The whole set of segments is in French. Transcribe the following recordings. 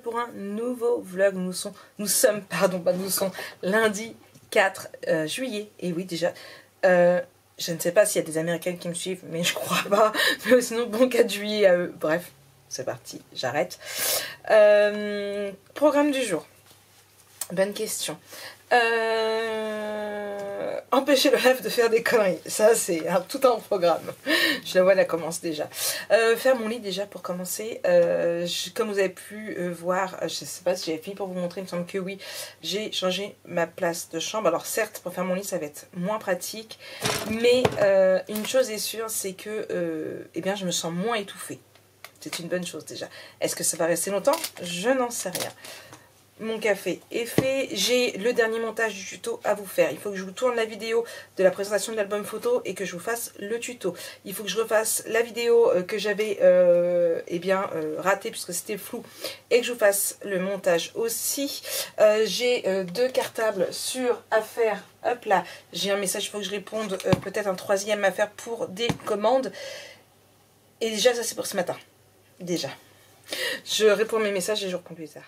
pour un nouveau vlog. Nous sommes lundi 4 juillet. Et oui, déjà, je ne sais pas s'il y a des Américains qui me suivent, mais je crois pas. Mais sinon, bon 4 juillet à eux. Bref, c'est parti, j'arrête. Programme du jour. Bonne question. Empêcher le rêve de faire des conneries, ça c'est tout un programme. Je la vois, elle commence déjà. Faire mon lit déjà pour commencer. Comme vous avez pu voir, je sais pas si j'avais fini pour vous montrer, il me semble que oui, j'ai changé ma place de chambre. Alors certes, pour faire mon lit ça va être moins pratique, mais une chose est sûre, c'est que eh bien, je me sens moins étouffée. C'est une bonne chose déjà. Est-ce que ça va rester longtemps? Je n'en sais rien. Mon café est fait, j'ai le dernier montage du tuto à vous faire. Il faut que je vous tourne la vidéo de la présentation de l'album photo et que je vous fasse le tuto. Il faut que je refasse la vidéo que j'avais ratée puisque c'était flou et que je vous fasse le montage aussi. J'ai 2 cartables à faire. Hop là, j'ai un message, il faut que je réponde, peut-être un 3e à faire pour des commandes. Et déjà ça c'est pour ce matin. Déjà. Je réponds à mes messages et je reprends plus tard.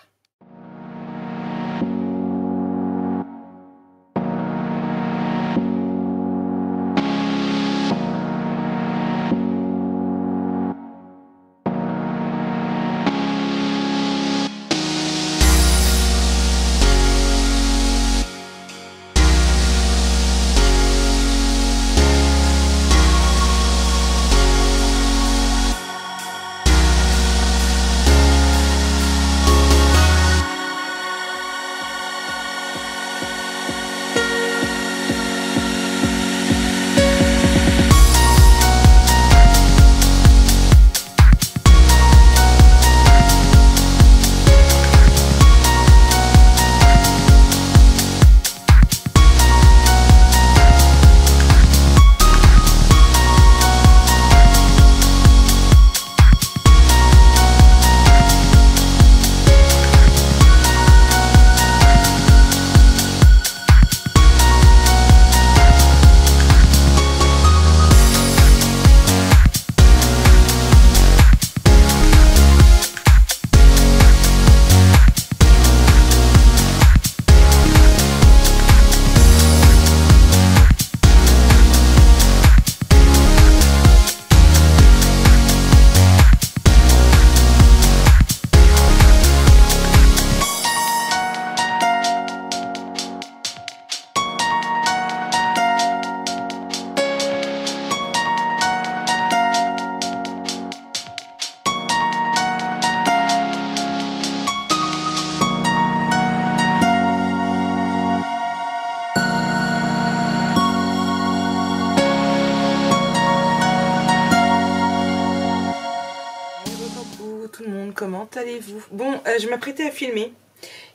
Comment allez-vous? Bon, je m'apprêtais à filmer.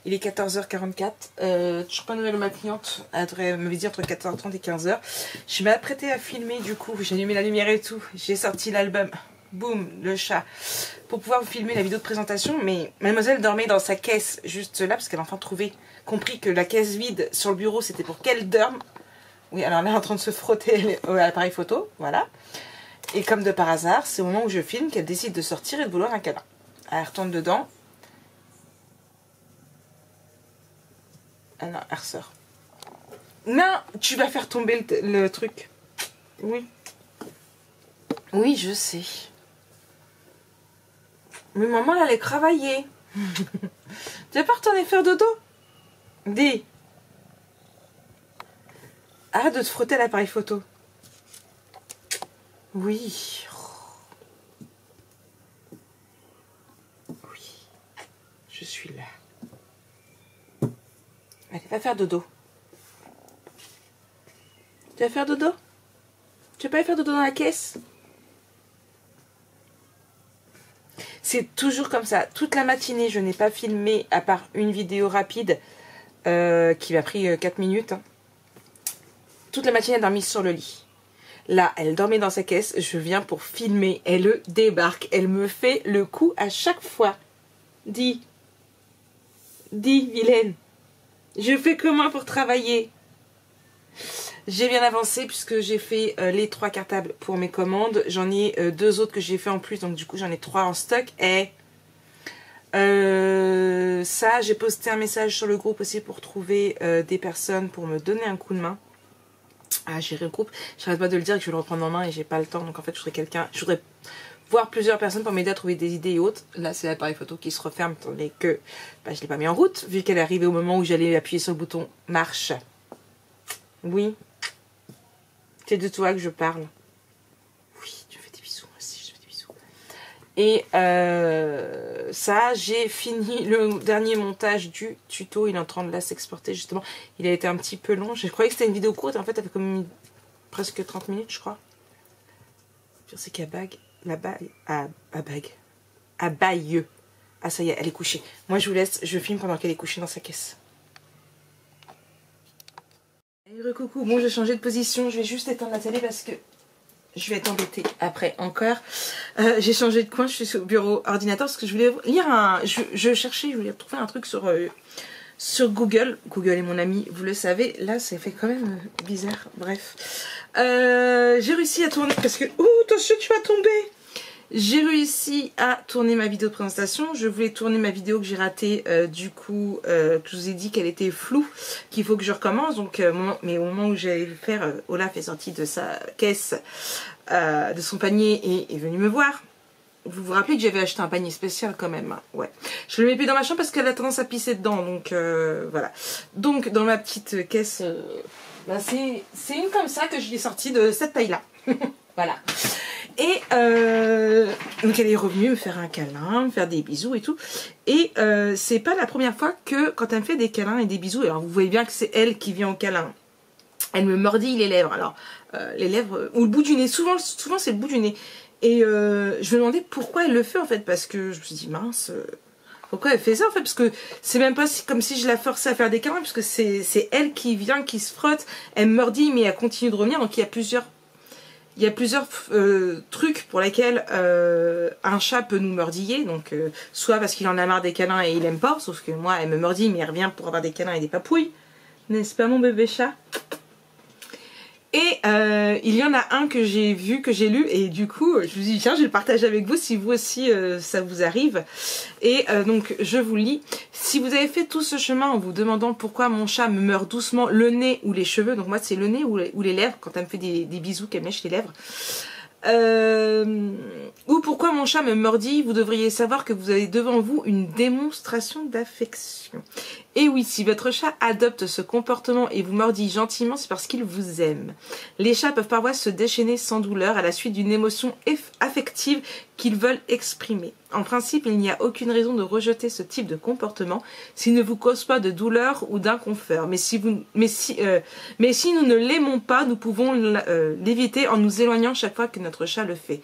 Il est 14h44. Toujours pas de nouvelles de ma cliente. Elle m'avait dit entre 14h30 et 15h. Je m'apprêtais à filmer du coup. J'ai allumé la lumière et tout. J'ai sorti l'album. Boum, le chat. Pour pouvoir vous filmer la vidéo de présentation. Mais mademoiselle dormait dans sa caisse juste là. Parce qu'elle a enfin compris que la caisse vide sur le bureau c'était pour qu'elle dorme. Oui, alors là elle est en train de se frotter à l'appareil photo. Voilà. Et comme de par hasard, c'est au moment où je filme qu'elle décide de sortir et de vouloir un câlin. Elle retourne dedans. Ah non, elle ressort. Non, tu vas faire tomber le truc. Oui. Oui, je sais. Mais maman, elle allait travailler. Tu vas pas retourner faire dodo? Dis. Arrête de te frotter à l'appareil photo. Oui. Je suis là. Allez, va faire dodo. Tu vas faire dodo? Tu vas pas aller faire dodo dans la caisse? C'est toujours comme ça. Toute la matinée, je n'ai pas filmé, à part une vidéo rapide qui m'a pris 4 minutes. Hein. Toute la matinée, elle a dormi sur le lit. Là, elle dormait dans sa caisse. Je viens pour filmer. Elle débarque. Elle me fait le coup à chaque fois. Dis, Vilaine. Je fais comment pour travailler? J'ai bien avancé puisque j'ai fait les 3 cartables pour mes commandes. J'en ai 2 autres que j'ai fait en plus. Donc du coup, j'en ai 3 en stock. Et Ça, j'ai posté un message sur le groupe aussi pour trouver des personnes pour me donner un coup de main à gérer le groupe. J'arrête pas de le dire que je vais le reprendre en main et j'ai pas le temps. Donc en fait, je voudrais voir plusieurs personnes pour m'aider à trouver des idées et autres. Là, c'est l'appareil photo qui se referme, tandis que je l'ai pas mis en route, vu qu'elle est arrivée au moment où j'allais appuyer sur le bouton marche. Oui. C'est de toi que je parle. Oui, tu fais des bisous, moi aussi, je fais des bisous. Et ça, j'ai fini le dernier montage du tuto. Il est en train de là s'exporter, justement. Il a été un petit peu long. Je croyais que c'était une vidéo courte. En fait, elle fait comme presque 30 minutes, je crois. Je sais qu'à bague. La bague. À bague. À Bayeux. Ah, ça y est, elle est couchée. Moi, je vous laisse. Je filme pendant qu'elle est couchée dans sa caisse. Hey, coucou. Bon, j'ai changé de position. Je vais juste éteindre la télé parce que je vais être embêtée après encore. J'ai changé de coin. Je suis sur le bureau ordinateur parce que je voulais lire un... Je cherchais, je voulais trouver un truc sur Google. Google est mon ami, vous le savez. Là, ça fait quand même bizarre. Bref. J'ai réussi à tourner parce que... Oh, attention, tu vas tomber. J'ai réussi à tourner ma vidéo de présentation. Je voulais tourner ma vidéo que j'ai ratée. Du coup, je vous ai dit qu'elle était floue, qu'il faut que je recommence. Donc, mais au moment où j'allais le faire, Olaf est sorti de sa caisse, de son panier et est venu me voir. Vous vous rappelez que j'avais acheté un panier spécial quand même, hein. Ouais. Je le mets plus dans ma chambre parce qu'elle a tendance à pisser dedans. Donc, voilà. Donc, dans ma petite caisse, bah, c'est une comme ça que je l'ai sortie de cette taille-là. Voilà. Et donc elle est revenue me faire un câlin, me faire des bisous et tout. Et c'est pas la première fois que quand elle me fait des câlins et des bisous, alors vous voyez bien que c'est elle qui vient au câlin. Elle me mordille les lèvres. Alors les lèvres ou le bout du nez. Souvent c'est le bout du nez. Et je me demandais pourquoi elle le fait en fait, parce que je me suis dit mince. Pourquoi elle fait ça en fait? Parce que c'est même pas comme si je la forçais à faire des câlins, parce que c'est elle qui vient, qui se frotte. Elle me mordille mais elle continue de revenir. Donc il y a plusieurs trucs pour lesquels un chat peut nous mordiller. Donc soit parce qu'il en a marre des câlins et il aime pas, sauf que moi elle me mordille mais elle revient pour avoir des câlins et des papouilles. N'est-ce pas mon bébé chat? Et il y en a un que j'ai vu, que j'ai lu, et du coup je vous dis tiens, je vais le partager avec vous si vous aussi ça vous arrive. Et donc je vous lis. Si vous avez fait tout ce chemin en vous demandant pourquoi mon chat me meurt doucement le nez ou les cheveux, donc moi c'est le nez ou les lèvres, quand elle me fait des bisous, qu'elle mèche les lèvres, ou pourquoi mon chat me mordit, vous devriez savoir que vous avez devant vous une démonstration d'affection. Et oui, si votre chat adopte ce comportement et vous mordit gentiment, c'est parce qu'il vous aime. Les chats peuvent parfois se déchaîner sans douleur à la suite d'une émotion affective qu'ils veulent exprimer. En principe, il n'y a aucune raison de rejeter ce type de comportement s'il ne vous cause pas de douleur ou d'inconfort. Mais si nous ne l'aimons pas, nous pouvons l'éviter en nous éloignant chaque fois que notre chat le fait.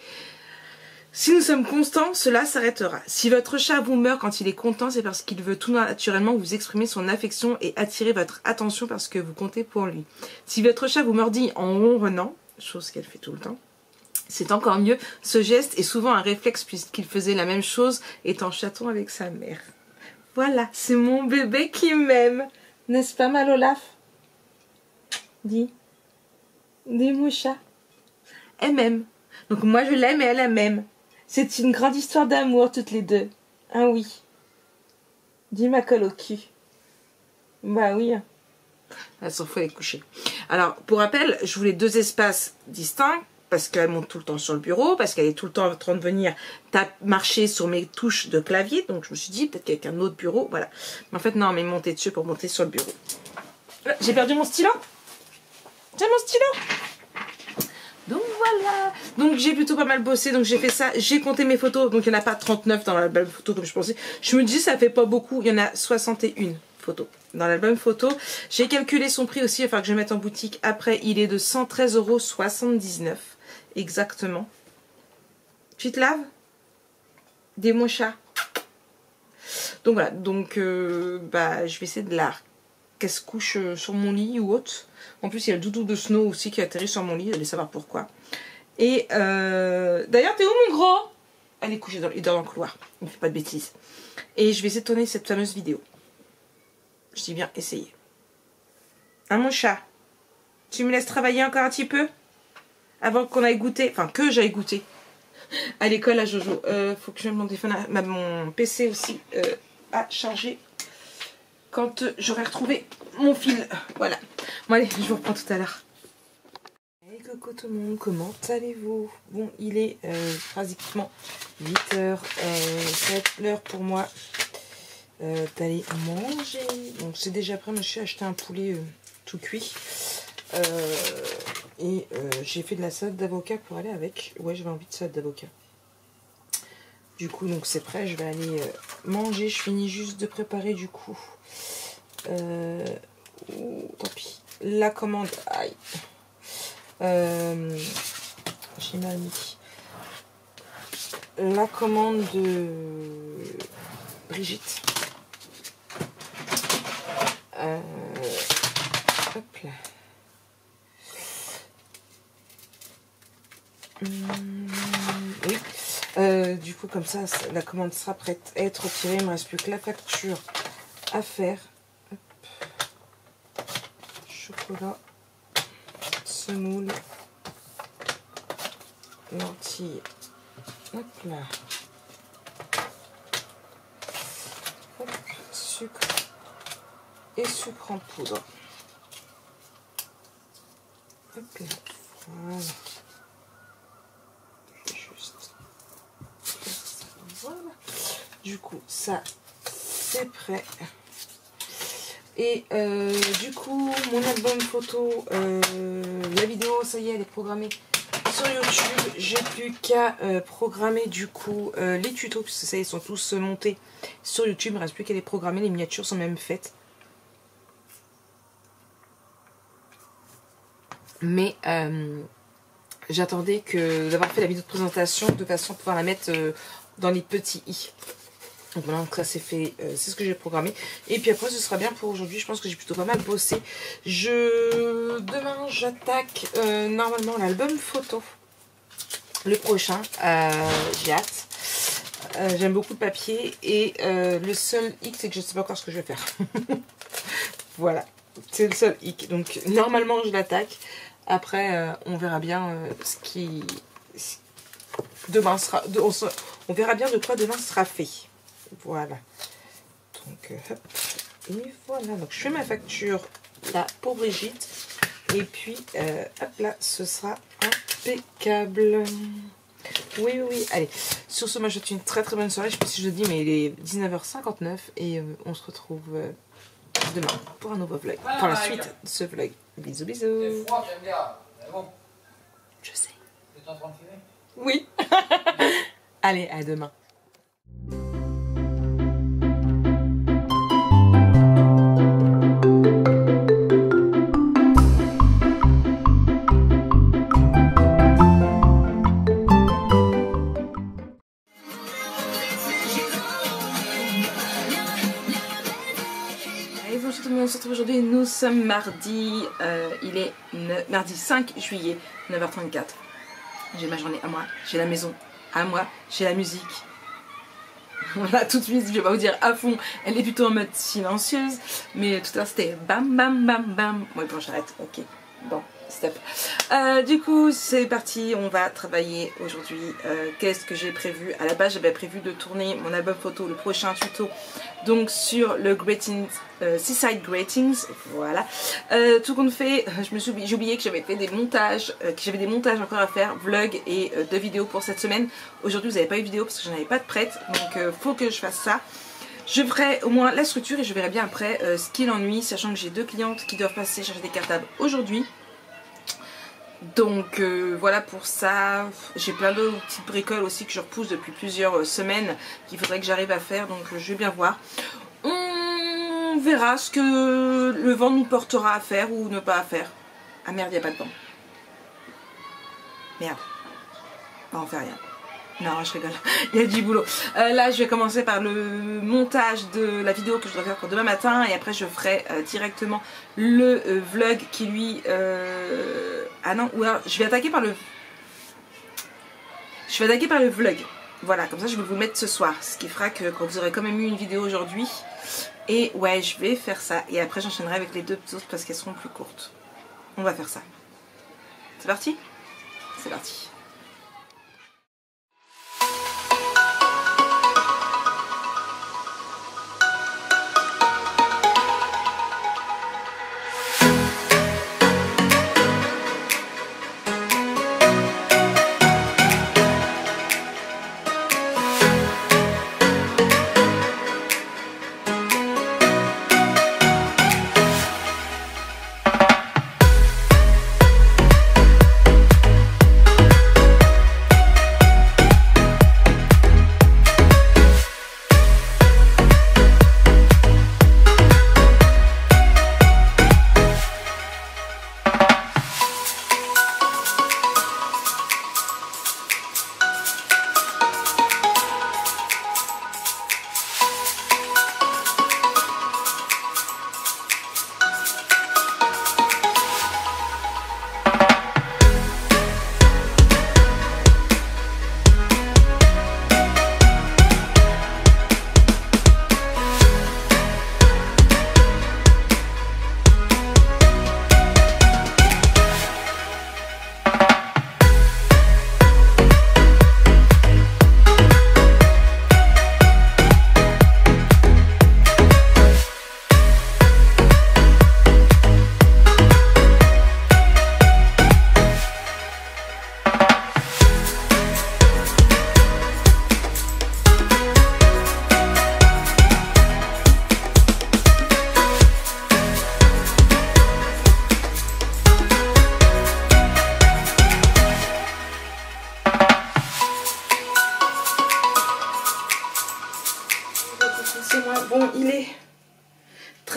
Si nous sommes constants, cela s'arrêtera. Si votre chat vous meurt quand il est content, c'est parce qu'il veut tout naturellement vous exprimer son affection et attirer votre attention parce que vous comptez pour lui. Si votre chat vous mordit en ronronnant, chose qu'elle fait tout le temps, c'est encore mieux. Ce geste est souvent un réflexe puisqu'il faisait la même chose étant chaton avec sa mère. Voilà, c'est mon bébé qui m'aime. N'est-ce pas, mal Olaf? Dis mon chat. Elle m'aime. Donc moi je l'aime et elle m'aime. C'est une grande histoire d'amour toutes les deux. Ah oui. Dis ma colle au cul. Bah oui. Elle s'en fout, elle est couchée. Alors, pour rappel, je voulais 2 espaces distincts, parce qu'elle monte tout le temps sur le bureau, parce qu'elle est tout le temps en train de venir marcher sur mes touches de clavier. Donc je me suis dit, peut-être qu'avec un autre bureau, voilà. Mais en fait, non, mais monter dessus pour monter sur le bureau. J'ai perdu mon stylo. J'ai mon stylo. Donc voilà, donc j'ai plutôt pas mal bossé, donc j'ai fait ça, j'ai compté mes photos, donc il n'y en a pas 39 dans l'album photo comme je pensais. Je me dis ça fait pas beaucoup, il y en a 61 photos dans l'album photo. J'ai calculé son prix aussi, il va falloir que je le mette en boutique après, il est de 113,79 € exactement. Tu te laves? Des mots chats. Donc voilà, donc bah, je vais essayer de la casse-couche sur mon lit ou autre. En plus, il y a le doudou de Snow aussi qui atterrit sur mon lit. Allez savoir pourquoi. Et d'ailleurs, t'es où mon gros? Elle est couchée il dort dans le couloir. Il ne fait pas de bêtises. Et je vais essayer de tourner cette fameuse vidéo. Je dis bien essayer. Hein, mon chat? Tu me laisses travailler encore un petit peu? Avant qu'on aille goûter. Enfin, que j'aille goûter. à l'école à Jojo. Faut que je mette mon téléphone, mon PC aussi à charger quand j'aurai retrouvé mon fil. Voilà. Bon allez, je vous reprends tout à l'heure. Hey coucou tout le monde, comment allez-vous? Bon, il est pratiquement 8h, c'est l'heure pour moi d'aller manger. Donc c'est déjà prêt, je suis acheté un poulet tout cuit. J'ai fait de la salade d'avocat pour aller avec. Ouais, j'avais envie de salade d'avocat. Du coup, donc c'est prêt, je vais aller manger. Je finis juste de préparer du coup. Tant pis. La commande. Aïe. J'ai mal mis. La commande de Brigitte. Hop là. Oui. Du coup, comme ça, la commande sera prête à être retirée. Il ne me reste plus que la facture à faire. Hop. Chocolat, semoule, lentilles. Hop là. Hop. Sucre et sucre en poudre. Hop là. Voilà. Voilà. Du coup, ça, c'est prêt. Et du coup, mon album photo, la vidéo, ça y est, elle est programmée sur YouTube. J'ai plus qu'à programmer du coup les tutos, puisque ça y est, ils sont tous montés sur YouTube. Il ne reste plus qu'à les programmer. Les miniatures sont même faites. Mais j'attendais d'avoir fait la vidéo de présentation de façon à pouvoir la mettre dans les petits i. Donc voilà, donc ça c'est fait, c'est ce que j'ai programmé. Et puis après ce sera bien pour aujourd'hui. Je pense que j'ai plutôt pas mal bossé. Demain j'attaque normalement l'album photo. Le prochain, j'ai hâte. J'aime beaucoup le papier. Et le seul hic, c'est que je ne sais pas encore ce que je vais faire. Voilà, c'est le seul hic. Donc normalement je l'attaque. Après on verra bien ce qui... Demain sera... On verra bien de quoi demain sera fait. Voilà. Donc, hop. Et voilà. Donc, je fais ma facture là pour Brigitte. Et puis, hop là, ce sera impeccable. Oui, oui, oui. Allez. Sur ce, moi, je vous souhaite une très très bonne soirée. Je sais pas si je le dis, mais il est 19h59. Et on se retrouve demain pour un nouveau vlog. Pour la suite de ce vlog. Bisous, bisous. C'est froid, j'aime bien. Mais bon. Je sais. Tu es en train de filmer? Oui. Allez, à demain. Bonjour tout le monde, on se retrouve aujourd'hui, nous sommes mardi, il est mardi 5 juillet, 9h34. J'ai ma journée à moi, j'ai la maison à moi, j'ai la musique. Voilà, tout de suite, je vais pas vous dire à fond, elle est plutôt en mode silencieuse, mais tout à l'heure c'était bam bam bam bam. Ouais, bon, j'arrête, ok, bon, stop. Du coup, c'est parti, on va travailler aujourd'hui. Qu'est-ce que j'ai prévu? À la base, j'avais prévu de tourner mon album photo, le prochain tuto, donc sur le Seaside Greetings, voilà. Tout compte fait, j'ai oublié que j'avais fait des montages, encore à faire, vlog et 2 vidéos pour cette semaine. Aujourd'hui, vous n'avez pas eu de vidéo parce que j'en avais pas de prête, donc faut que je fasse ça. Je ferai au moins la structure et je verrai bien après ce qui l'ennuie, sachant que j'ai 2 clientes qui doivent passer chercher des cartables aujourd'hui. Donc voilà pour ça. J'ai plein de petites bricoles aussi que je repousse depuis plusieurs semaines qu'il faudrait que j'arrive à faire, donc je vais bien voir. On verra ce que le vent nous portera à faire ou ne pas à faire. Ah merde, il n'y a pas de vent. Merde. Non, on fait rien. Non, je rigole. Il y a du boulot. Là, je vais commencer par le montage de la vidéo que je dois faire pour demain matin. Et après, je ferai directement le vlog qui lui... Ah non, ou alors, je vais attaquer par le vlog. Voilà, comme ça, je vais vous le mettre ce soir. Ce qui fera que quand vous aurez quand même eu une vidéo aujourd'hui. Et ouais, je vais faire ça. Et après, j'enchaînerai avec les 2 autres parce qu'elles seront plus courtes. On va faire ça. C'est parti? C'est parti.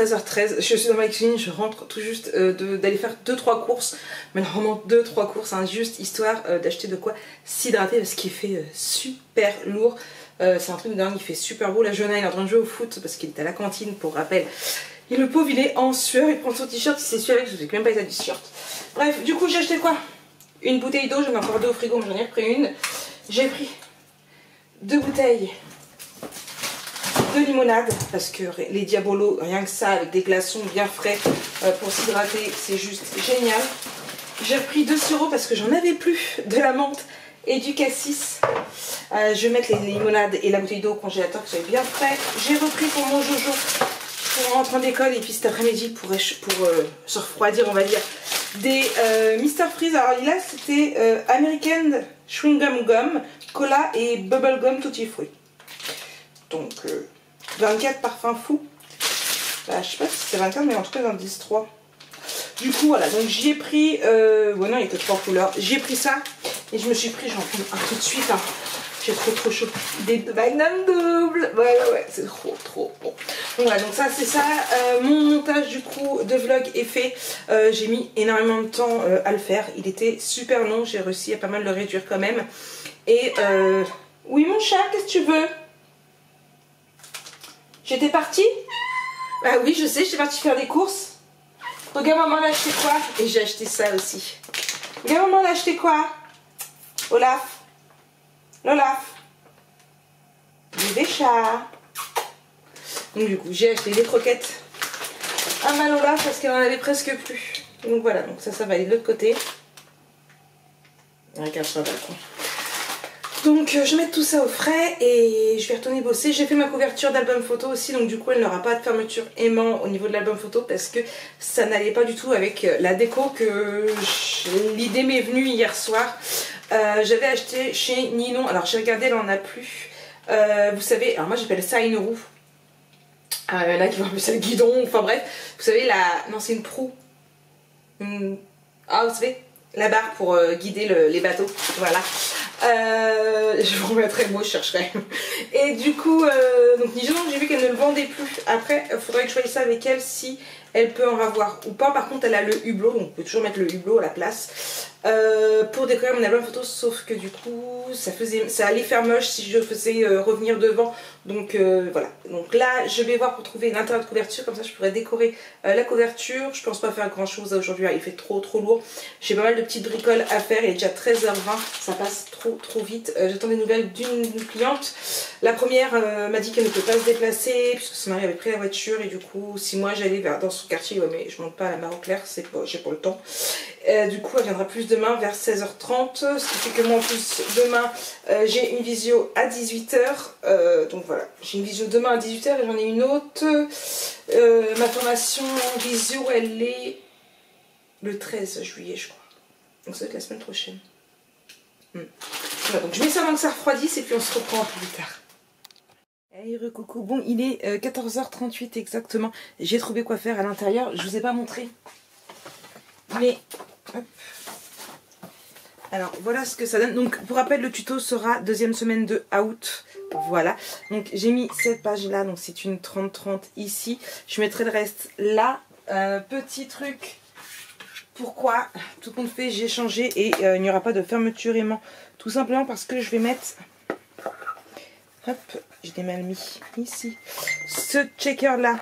13h13, je suis dans ma cuisine, je rentre tout juste d'aller faire 2-3 courses, mais vraiment 2-3 courses, hein, juste histoire d'acheter de quoi s'hydrater parce qu'il fait super lourd. C'est un truc de dingue, il fait super beau. La Jonah il est en train de jouer au foot parce qu'il est à la cantine pour rappel. Et le pauvre il est en sueur, il prend son t-shirt, il s'essuie avec, je sais même pas état du t-shirt. Bref, du coup j'ai acheté quoi? Une bouteille d'eau, j'en ai encore deux au frigo, mais j'en ai repris une. J'ai pris 2 bouteilles de limonade parce que les Diabolos, rien que ça, avec des glaçons bien frais pour s'hydrater, c'est juste génial. J'ai repris 2 sirops parce que j'en avais plus de la menthe et du cassis. Je vais mettre les limonades et la bouteille d'eau au congélateur que j'avais bien frais. J'ai repris pour mon Jojo pour rentrer d'école et puis cet après-midi pour se refroidir, on va dire, des Mr Freeze. Alors là c'était American Chewing Gum, Cola et Bubble Gum Tutti Fruit. Donc 24 parfums fous. Bah, je sais pas si c'est 24 mais en tout cas dans le 10-3. Du coup voilà, donc j'y ai pris, ouais non il y a que 3 couleurs. J'ai pris ça et je me suis pris, j'en prends un tout de suite, hein. J'ai trop chaud. Des Magnum double. Ouais, c'est trop bon. Donc voilà, donc ça c'est ça. Mon montage du coup de vlog est fait. J'ai mis énormément de temps à le faire. Il était super long, j'ai réussi à pas mal le réduire quand même. Et oui mon chat, qu'est-ce que tu veux? J'étais partie? Bah oui je sais, j'étais partie faire des courses. Regarde maman elle a acheté quoi? Et j'ai acheté ça aussi. Regarde maman elle a acheté quoi? Olaf. L'Olaf. Des chats. Donc du coup j'ai acheté des croquettes à ma Lola parce qu'elle en avait presque plus. Donc voilà, donc ça va aller de l'autre côté. Regarde sur le balcon. Donc je vais mettre tout ça au frais et je vais retourner bosser. J'ai fait ma couverture d'album photo aussi, donc du coup elle n'aura pas de fermeture aimant au niveau de l'album photo parce que ça n'allait pas du tout avec la déco que l'idée m'est venue hier soir. J'avais acheté chez Ninon, alors j'ai regardé, elle en a plus. Vous savez, alors moi j'appelle ça une roue. Là qui va appeler ça le guidon, enfin bref. Vous savez, non c'est une proue. Ah vous savez, la barre pour guider les bateaux, voilà. Je vous remettrai le mot, je chercherai. Et du coup, donc Ninon, j'ai vu qu'elle ne le vendait plus. Après, il faudrait que je choisisse ça avec elle si elle peut en avoir ou pas. Par contre, elle a le hublot, donc on peut toujours mettre le hublot à la place. Pour décorer mon album photo, sauf que du coup ça allait faire moche si je faisais revenir devant, donc voilà. Donc là je vais voir pour trouver une intérieur de couverture, comme ça je pourrais décorer la couverture. Je pense pas faire grand chose aujourd'hui, il fait trop lourd. J'ai pas mal de petites bricoles à faire, il est déjà 13h20, ça passe trop vite. J'attends des nouvelles d'une cliente. La première m'a dit qu'elle ne peut pas se déplacer puisque son mari avait pris la voiture et du coup si moi j'allais dans son quartier, ouais, mais je monte pas à la Marie-Claire, c'est pas, j'ai pas le temps. Du coup elle viendra plus demain vers 16h30, ce qui fait que moi en plus demain j'ai une visio à 18h, donc voilà, j'ai une visio demain à 18h et j'en ai une autre. Ma formation en visio elle est le 13 juillet je crois, donc ça va être la semaine prochaine. Voilà, donc je mets ça avant que ça refroidisse et puis on se reprend un peu plus tard. Hey recoucou, bon il est 14h38 exactement, j'ai trouvé quoi faire à l'intérieur, je vous ai pas montré, mais hop. Alors voilà ce que ça donne. Donc pour rappel le tuto sera deuxième semaine de août. Voilà. Donc j'ai mis cette page là. Donc c'est une 30-30 ici. Je mettrai le reste là. Petit truc. Pourquoi tout compte fait j'ai changé et il n'y aura pas de fermeture aimant. Tout simplement parce que je vais mettre... Hop, je l'ai mal mis ici. Ce checker là.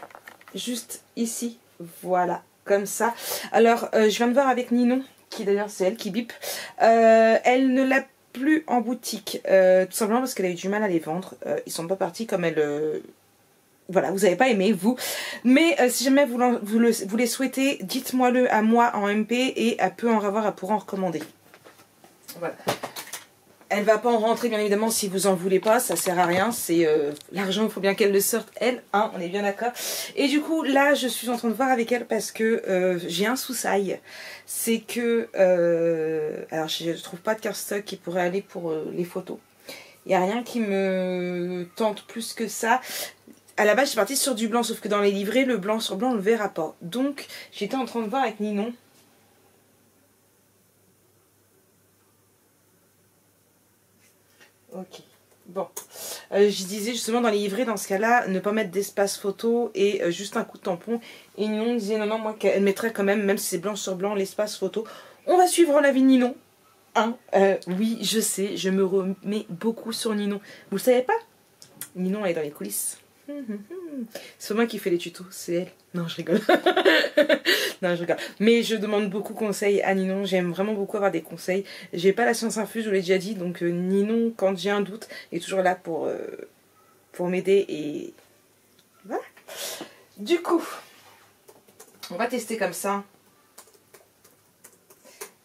Juste ici. Voilà. Comme ça. Alors je viens de voir avec Ninon, qui d'ailleurs c'est elle qui bip, elle ne l'a plus en boutique, tout simplement parce qu'elle a eu du mal à les vendre, ils sont pas partis comme elle, voilà, vous n'avez pas aimé vous, mais si jamais vous les souhaitez, dites-moi le à moi en MP et elle peut en avoir, elle pourra en recommander. Voilà. Elle va pas en rentrer bien évidemment si vous en voulez pas, ça sert à rien, c'est l'argent, il faut bien qu'elle le sorte elle, hein, on est bien d'accord. Et du coup là je suis en train de voir avec elle parce que j'ai un souci, c'est que alors je trouve pas de cardstock qui pourrait aller pour les photos. Il n'y a rien qui me tente plus que ça. À la base je suis partie sur du blanc, sauf que dans les livrets le blanc sur blanc on le verra pas. Donc j'étais en train de voir avec Ninon. Ok, bon, Je disais justement dans les livrets, dans ce cas-là, ne pas mettre d'espace photo et juste un coup de tampon. Et Ninon disait non, non, moi qu'elle mettrait quand même si c'est blanc sur blanc, l'espace photo. On va suivre l'avis de Ninon. Hein, oui, je sais, je me remets beaucoup sur Ninon. Vous le savez pas? Ninon, elle est dans les coulisses. C'est moi qui fais les tutos, c'est elle. Non, je rigole. Non, je rigole. Mais je demande beaucoup de conseils à Ninon. J'aime vraiment beaucoup avoir des conseils. J'ai pas la science infuse, je vous l'ai déjà dit. Donc Ninon, quand j'ai un doute, est toujours là pour m'aider. Et voilà. Du coup, on va tester comme ça.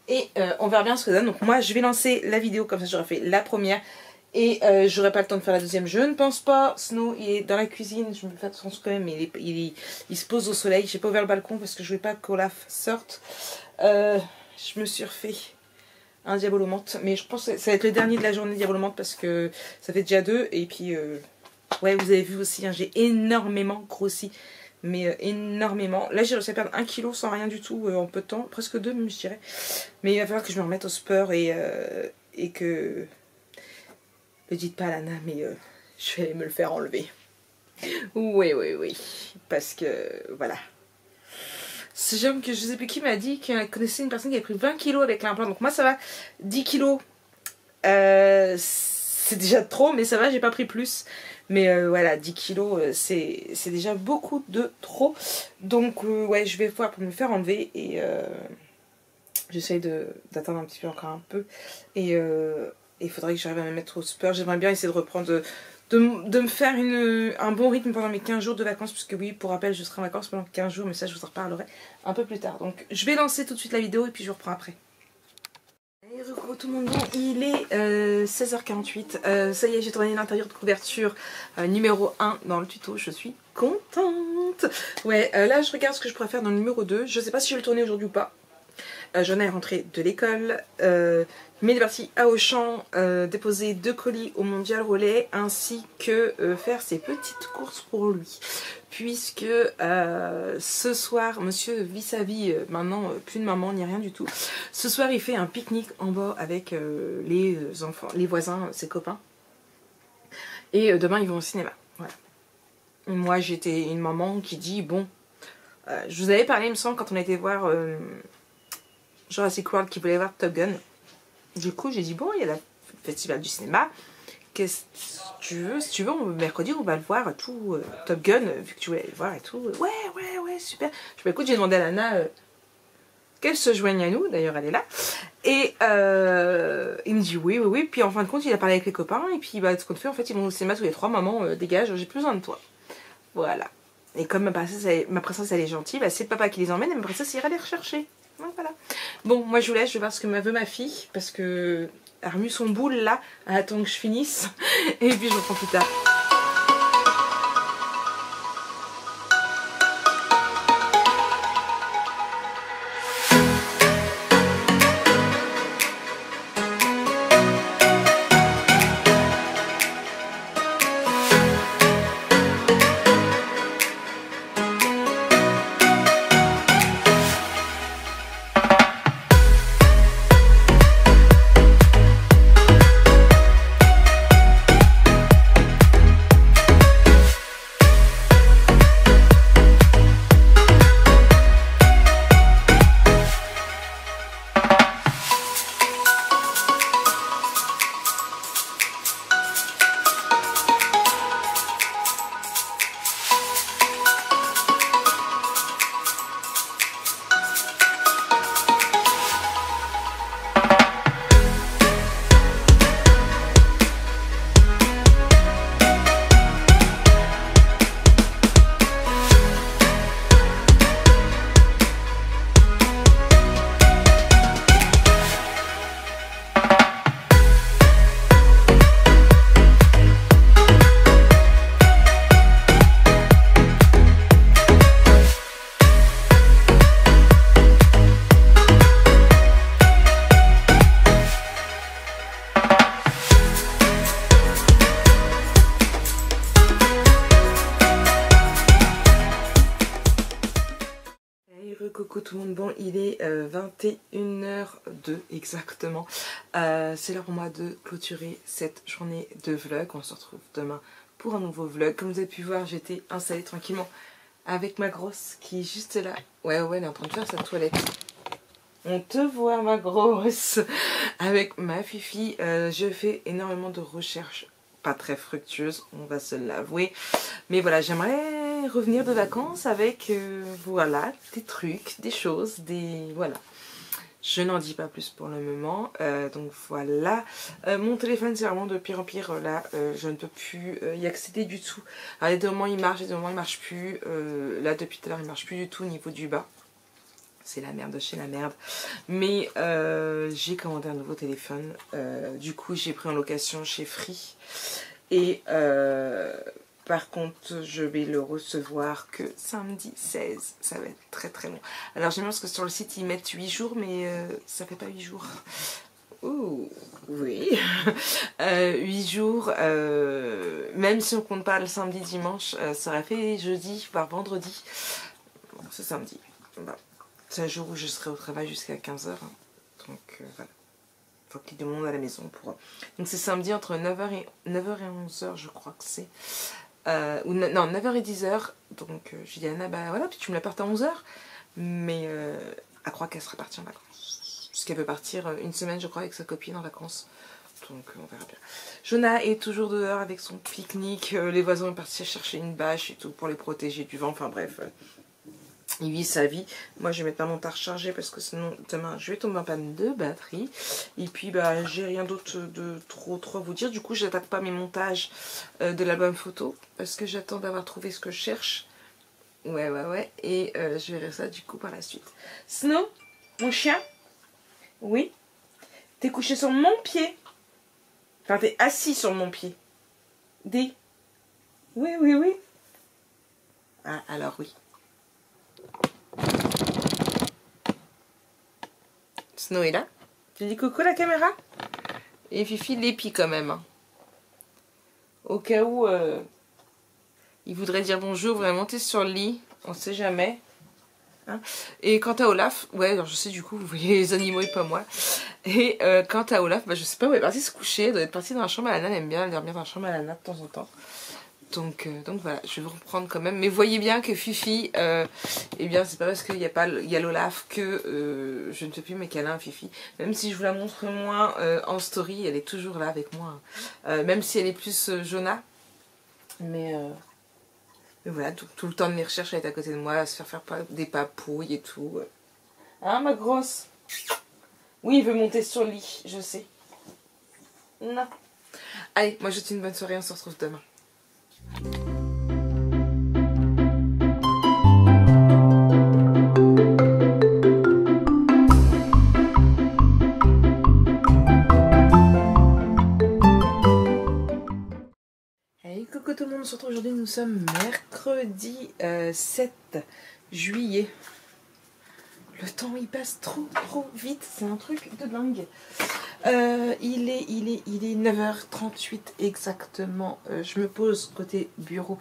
Et on verra bien ce que ça donne. Donc moi, je vais lancer la vidéo. Comme ça, j'aurai fait la première. Et j'aurai pas le temps de faire la deuxième, je ne pense pas. Snow, il est dans la cuisine, je me fais attention quand même, mais il se pose au soleil. J'ai pas ouvert le balcon parce que je voulais pas qu'Olaf sorte. Je me suis refait un diabolomante, mais je pense que ça va être le dernier de la journée diabolomante parce que ça fait déjà 2. Et puis, ouais, vous avez vu aussi, hein, j'ai énormément grossi, mais énormément. Là, j'ai réussi à perdre 1 kg sans rien du tout en peu de temps, presque 2 même, je dirais. Mais il va falloir que je me remette au sport et que... Ne dites pas à Lana, mais je vais me le faire enlever. Oui, oui, oui. Parce que, voilà. J'aime que je sais plus qui m'a dit qu'elle connaissait une personne qui a pris 20 kilos avec l'implant. Donc moi, ça va. 10 kilos, c'est déjà trop, mais ça va, j'ai pas pris plus. Mais voilà, 10 kilos, c'est déjà beaucoup de trop. Donc, ouais, je vais voir pour me faire enlever. Et j'essaye d'attendre un petit peu, encore un peu. Et... il faudrait que j'arrive à me mettre au sport. J'aimerais bien essayer de reprendre, de me faire un bon rythme pendant mes 15 jours de vacances. Puisque oui, pour rappel, je serai en vacances pendant 15 jours. Mais ça, je vous en reparlerai un peu plus tard. Donc, je vais lancer tout de suite la vidéo et puis je vous reprends après. Allez, recoucou tout le monde. Il est 16h48. Ça y est, j'ai tourné l'intérieur de couverture numéro 1 dans le tuto. Je suis contente. Ouais, là, je regarde ce que je pourrais faire dans le numéro 2. Je sais pas si je vais le tourner aujourd'hui ou pas. J'en ai rentré de l'école, mais il est parti à Auchan, déposer 2 colis au Mondial Relais, ainsi que faire ses petites courses pour lui. Puisque ce soir, monsieur vit sa vie, maintenant plus de maman, ni rien du tout. Ce soir, il fait un pique-nique en bas avec les enfants, les voisins, ses copains. Et demain, ils vont au cinéma. Voilà. Moi, j'étais une maman qui dit, bon, je vous avais parlé, il me semble, quand on a été voir... Jurassic World qui voulait voir Top Gun. Du coup, j'ai dit, bon, il y a le festival du cinéma. Qu'est-ce que tu veux? Si tu veux, mercredi, on va le voir tout. Top Gun, vu que tu voulais le voir et tout. Ouais, super. Je dis, écoute, j'ai demandé à Lana qu'elle se joigne à nous. D'ailleurs, elle est là. Et il me dit oui. Puis en fin de compte, il a parlé avec les copains. Et puis, bah, ce qu'on fait, en fait, ils vont au cinéma tous les 3. Maman, dégage, j'ai plus besoin de toi. Voilà. Et comme ma princesse, elle est gentille, bah, c'est papa qui les emmène et ma princesse ira les rechercher. Donc voilà. Bon, moi je vous laisse, je vais voir ce que veut ma fille. Parce que elle remue son boule là. Elle attend que je finisse. Et puis je reprends plus tard. coucou tout le monde. Bon, il est 21h02 exactement. C'est l'heure pour moi de clôturer cette journée de vlog. On se retrouve demain pour un nouveau vlog. Comme vous avez pu voir, j'étais installée tranquillement avec ma grosse qui est juste là. Ouais, elle est en train de faire sa toilette. On te voit, ma grosse. Avec ma fifi, je fais énormément de recherches. Pas très fructueuses, on va se l'avouer. Mais voilà, j'aimerais revenir de vacances avec, voilà, des trucs, des choses, voilà. Je n'en dis pas plus pour le moment. Donc voilà. Mon téléphone, c'est vraiment de pire en pire. Là, je ne peux plus y accéder du tout. Alors, il y a des moments, il marche, il y a des moments, il marche plus. Là, depuis tout à l'heure, il marche plus du tout au niveau du bas. C'est la merde de chez la merde. Mais j'ai commandé un nouveau téléphone. Du coup, j'ai pris en location chez Free. Et par contre, je vais le recevoir que samedi 16. Ça va être très très long. Alors j'aime bien parce que sur le site, ils mettent 8 jours, mais ça fait pas 8 jours. Ouh, oui. 8 jours, même si on compte pas le samedi, dimanche, ça aurait fait jeudi, voire vendredi. Bon, c'est samedi. Voilà. C'est un jour où je serai au travail jusqu'à 15h. Hein. Donc voilà. Il faut qu'il y ait du monde à la maison pour... Donc c'est samedi entre 9h et 11h, je crois que c'est. Non, 9h et 10h. Donc j'ai dit à Anna, bah voilà, puis tu me la portes à 11h. Mais elle croit qu'elle sera partie en vacances. Puisqu'elle veut partir une semaine, je crois, avec sa copine en vacances. Donc on verra bien. Jonah est toujours dehors avec son pique-nique. Les voisins sont partis chercher une bâche et tout pour les protéger du vent. Enfin bref... il vit sa vie. Moi je vais mettre ma montre à recharger parce que sinon demain je vais tomber en panne de batterie. Et puis bah j'ai rien d'autre de trop à vous dire. Du coup j'attaque pas mes montages de l'album photo parce que j'attends d'avoir trouvé ce que je cherche. Ouais. Et je verrai ça du coup par la suite. Snow, mon chien. Oui. T'es couché sur mon pied. Enfin t'es assis sur mon pied. Dis. Oui. Ah alors oui. Snow est là. Tu dis coucou la caméra. Et Fifi l'épie quand même. Hein. Au cas où il voudrait dire bonjour, vous monter sur le lit. On sait jamais. Hein. Et quant à Olaf, ouais, alors je sais du coup, vous voyez les animaux et pas moi. Et quant à Olaf, bah, je sais pas où elle est partie se coucher. Elle doit être partie dans la chambre à Lana. Elle aime bien dormir dans la chambre à Lana de temps en temps. Donc voilà, je vais vous reprendre quand même. Mais voyez bien que Fifi, eh bien c'est pas parce qu'il y a l'Olaf que je ne fais plus mes câlins à Fifi. Même si je vous la montre moins en story, elle est toujours là avec moi. Même si elle est plus Jonah. Mais voilà, tout le temps de mes recherches, elle est à côté de moi, à se faire des papouilles et tout. Hein ma grosse? Oui, il veut monter sur le lit, je sais. Non. Allez, moi je te souhaite une bonne soirée, on se retrouve demain. Hey, coucou tout le monde, on se retrouve aujourd'hui, nous sommes mercredi 7 juillet. Le temps il passe trop vite, c'est un truc de dingue. Il est 9h38 exactement. Je me pose côté bureau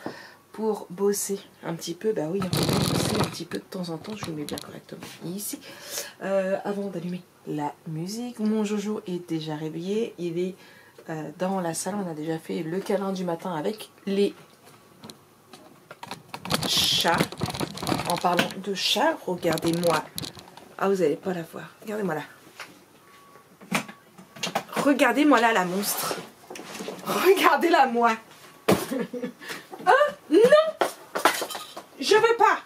pour bosser un petit peu. Bah oui, on peut bosser un petit peu de temps en temps. Je le mets bien correctement ici. Avant d'allumer la musique, mon Jojo est déjà réveillé. Il est dans la salle. On a déjà fait le câlin du matin avec les chats. En parlant de chats, regardez-moi. Ah, vous n'allez pas la voir. Regardez-moi là. Regardez-moi là, la monstre. Regardez-la, moi. Ah, non. Je veux pas.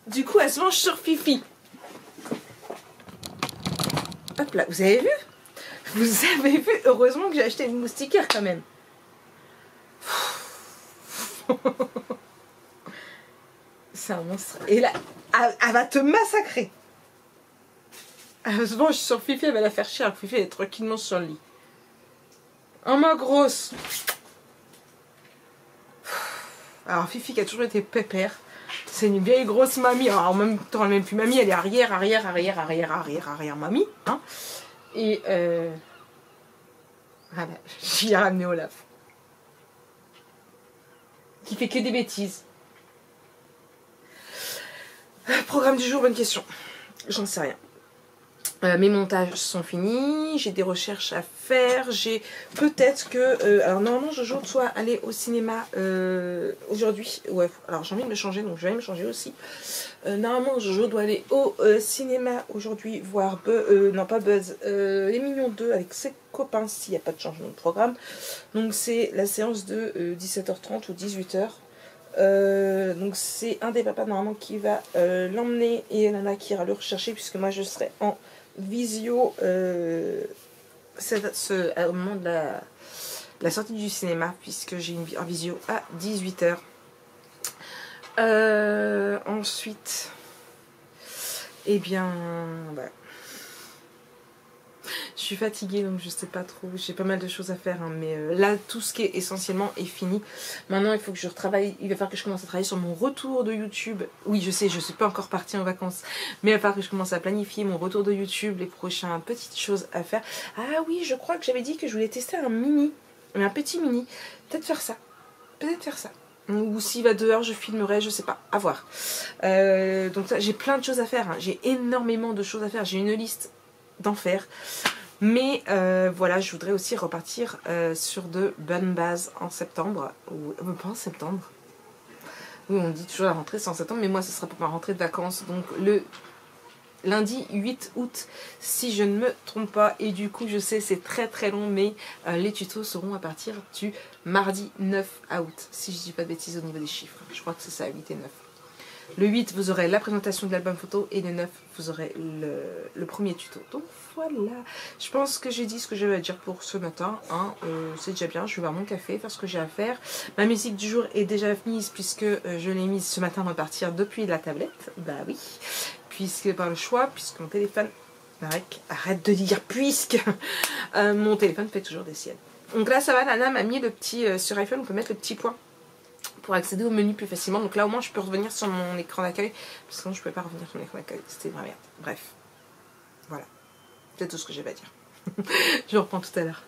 Du coup, elle se mange sur Fifi. Hop là, vous avez vu? Vous avez vu? Heureusement que j'ai acheté une moustiquaire quand même. C'est un monstre. Et là, elle va te massacrer. Elle se mange sur Fifi, elle va la faire chier. Alors Fifi elle est tranquillement sur le lit. Oh ma grosse. Alors Fifi qui a toujours été pépère. C'est une vieille grosse mamie. Alors en même temps, elle n'est même plus mamie, elle est arrière mamie. Hein. Et voilà, j'y ai ramené Olaf. Qui fait que des bêtises. Programme du jour, bonne question. J'en sais rien. Mes montages sont finis, j'ai des recherches à faire, j'ai peut-être que... alors normalement Jojo doit aller au cinéma aujourd'hui, ouais, alors j'ai envie de me changer, donc je vais aller me changer aussi. Normalement Jojo doit aller au cinéma aujourd'hui voir, non pas Buzz, Les Mignons 2 avec ses copains s'il n'y a pas de changement de programme. Donc c'est la séance de 17h30 ou 18h. Donc c'est un des papas normalement qui va l'emmener et Nana qui ira le rechercher puisque moi je serai en visio au moment de la sortie du cinéma puisque j'ai une visio à 18h. Ensuite, eh bien, voilà. Je suis fatiguée donc je sais pas trop, j'ai pas mal de choses à faire hein, mais là tout ce qui est essentiellement est fini. Maintenant il faut que je retravaille, il va falloir que je commence à travailler sur mon retour de YouTube. Oui je sais, je suis pas encore partie en vacances mais il va falloir que je commence à planifier mon retour de YouTube, les prochaines petites choses à faire. Ah oui je crois que j'avais dit que je voulais tester un petit mini, peut-être faire ça, ou s'il va dehors je filmerai, je sais pas, à voir. Donc j'ai plein de choses à faire hein. J'ai énormément de choses à faire, j'ai une liste d'enfer. Mais voilà, je voudrais aussi repartir sur de bonnes bases en septembre. Ou pas en septembre. Oui, on dit toujours la rentrée c'est en septembre, mais moi ce sera pour ma rentrée de vacances. Donc le lundi 8 août, si je ne me trompe pas. Et du coup, je sais, c'est très très long, mais les tutos seront à partir du mardi 9 août. Si je dis pas de bêtises au niveau des chiffres. Je crois que c'est ça, 8 et 9. Le 8, vous aurez la présentation de l'album photo et le 9, vous aurez le premier tuto. Donc voilà, je pense que j'ai dit ce que j'avais à dire pour ce matin. Hein. C'est déjà bien, je vais boire mon café, faire ce que j'ai à faire. Ma musique du jour est déjà mise puisque je l'ai mise ce matin avant de partir depuis la tablette. Bah oui, puisque par le choix, puisque mon téléphone... Arrête de dire puisque mon téléphone fait toujours des siennes. Donc là ça va, Nana m'a mis le petit... sur iPhone on peut mettre le petit point pour accéder au menu plus facilement. Donc là au moins je peux revenir sur mon écran d'accueil. Parce que sinon je ne pouvais pas revenir sur mon écran d'accueil. C'était vraiment merde. Bref. Voilà. C'est tout ce que j'avais à dire. Je reprends tout à l'heure.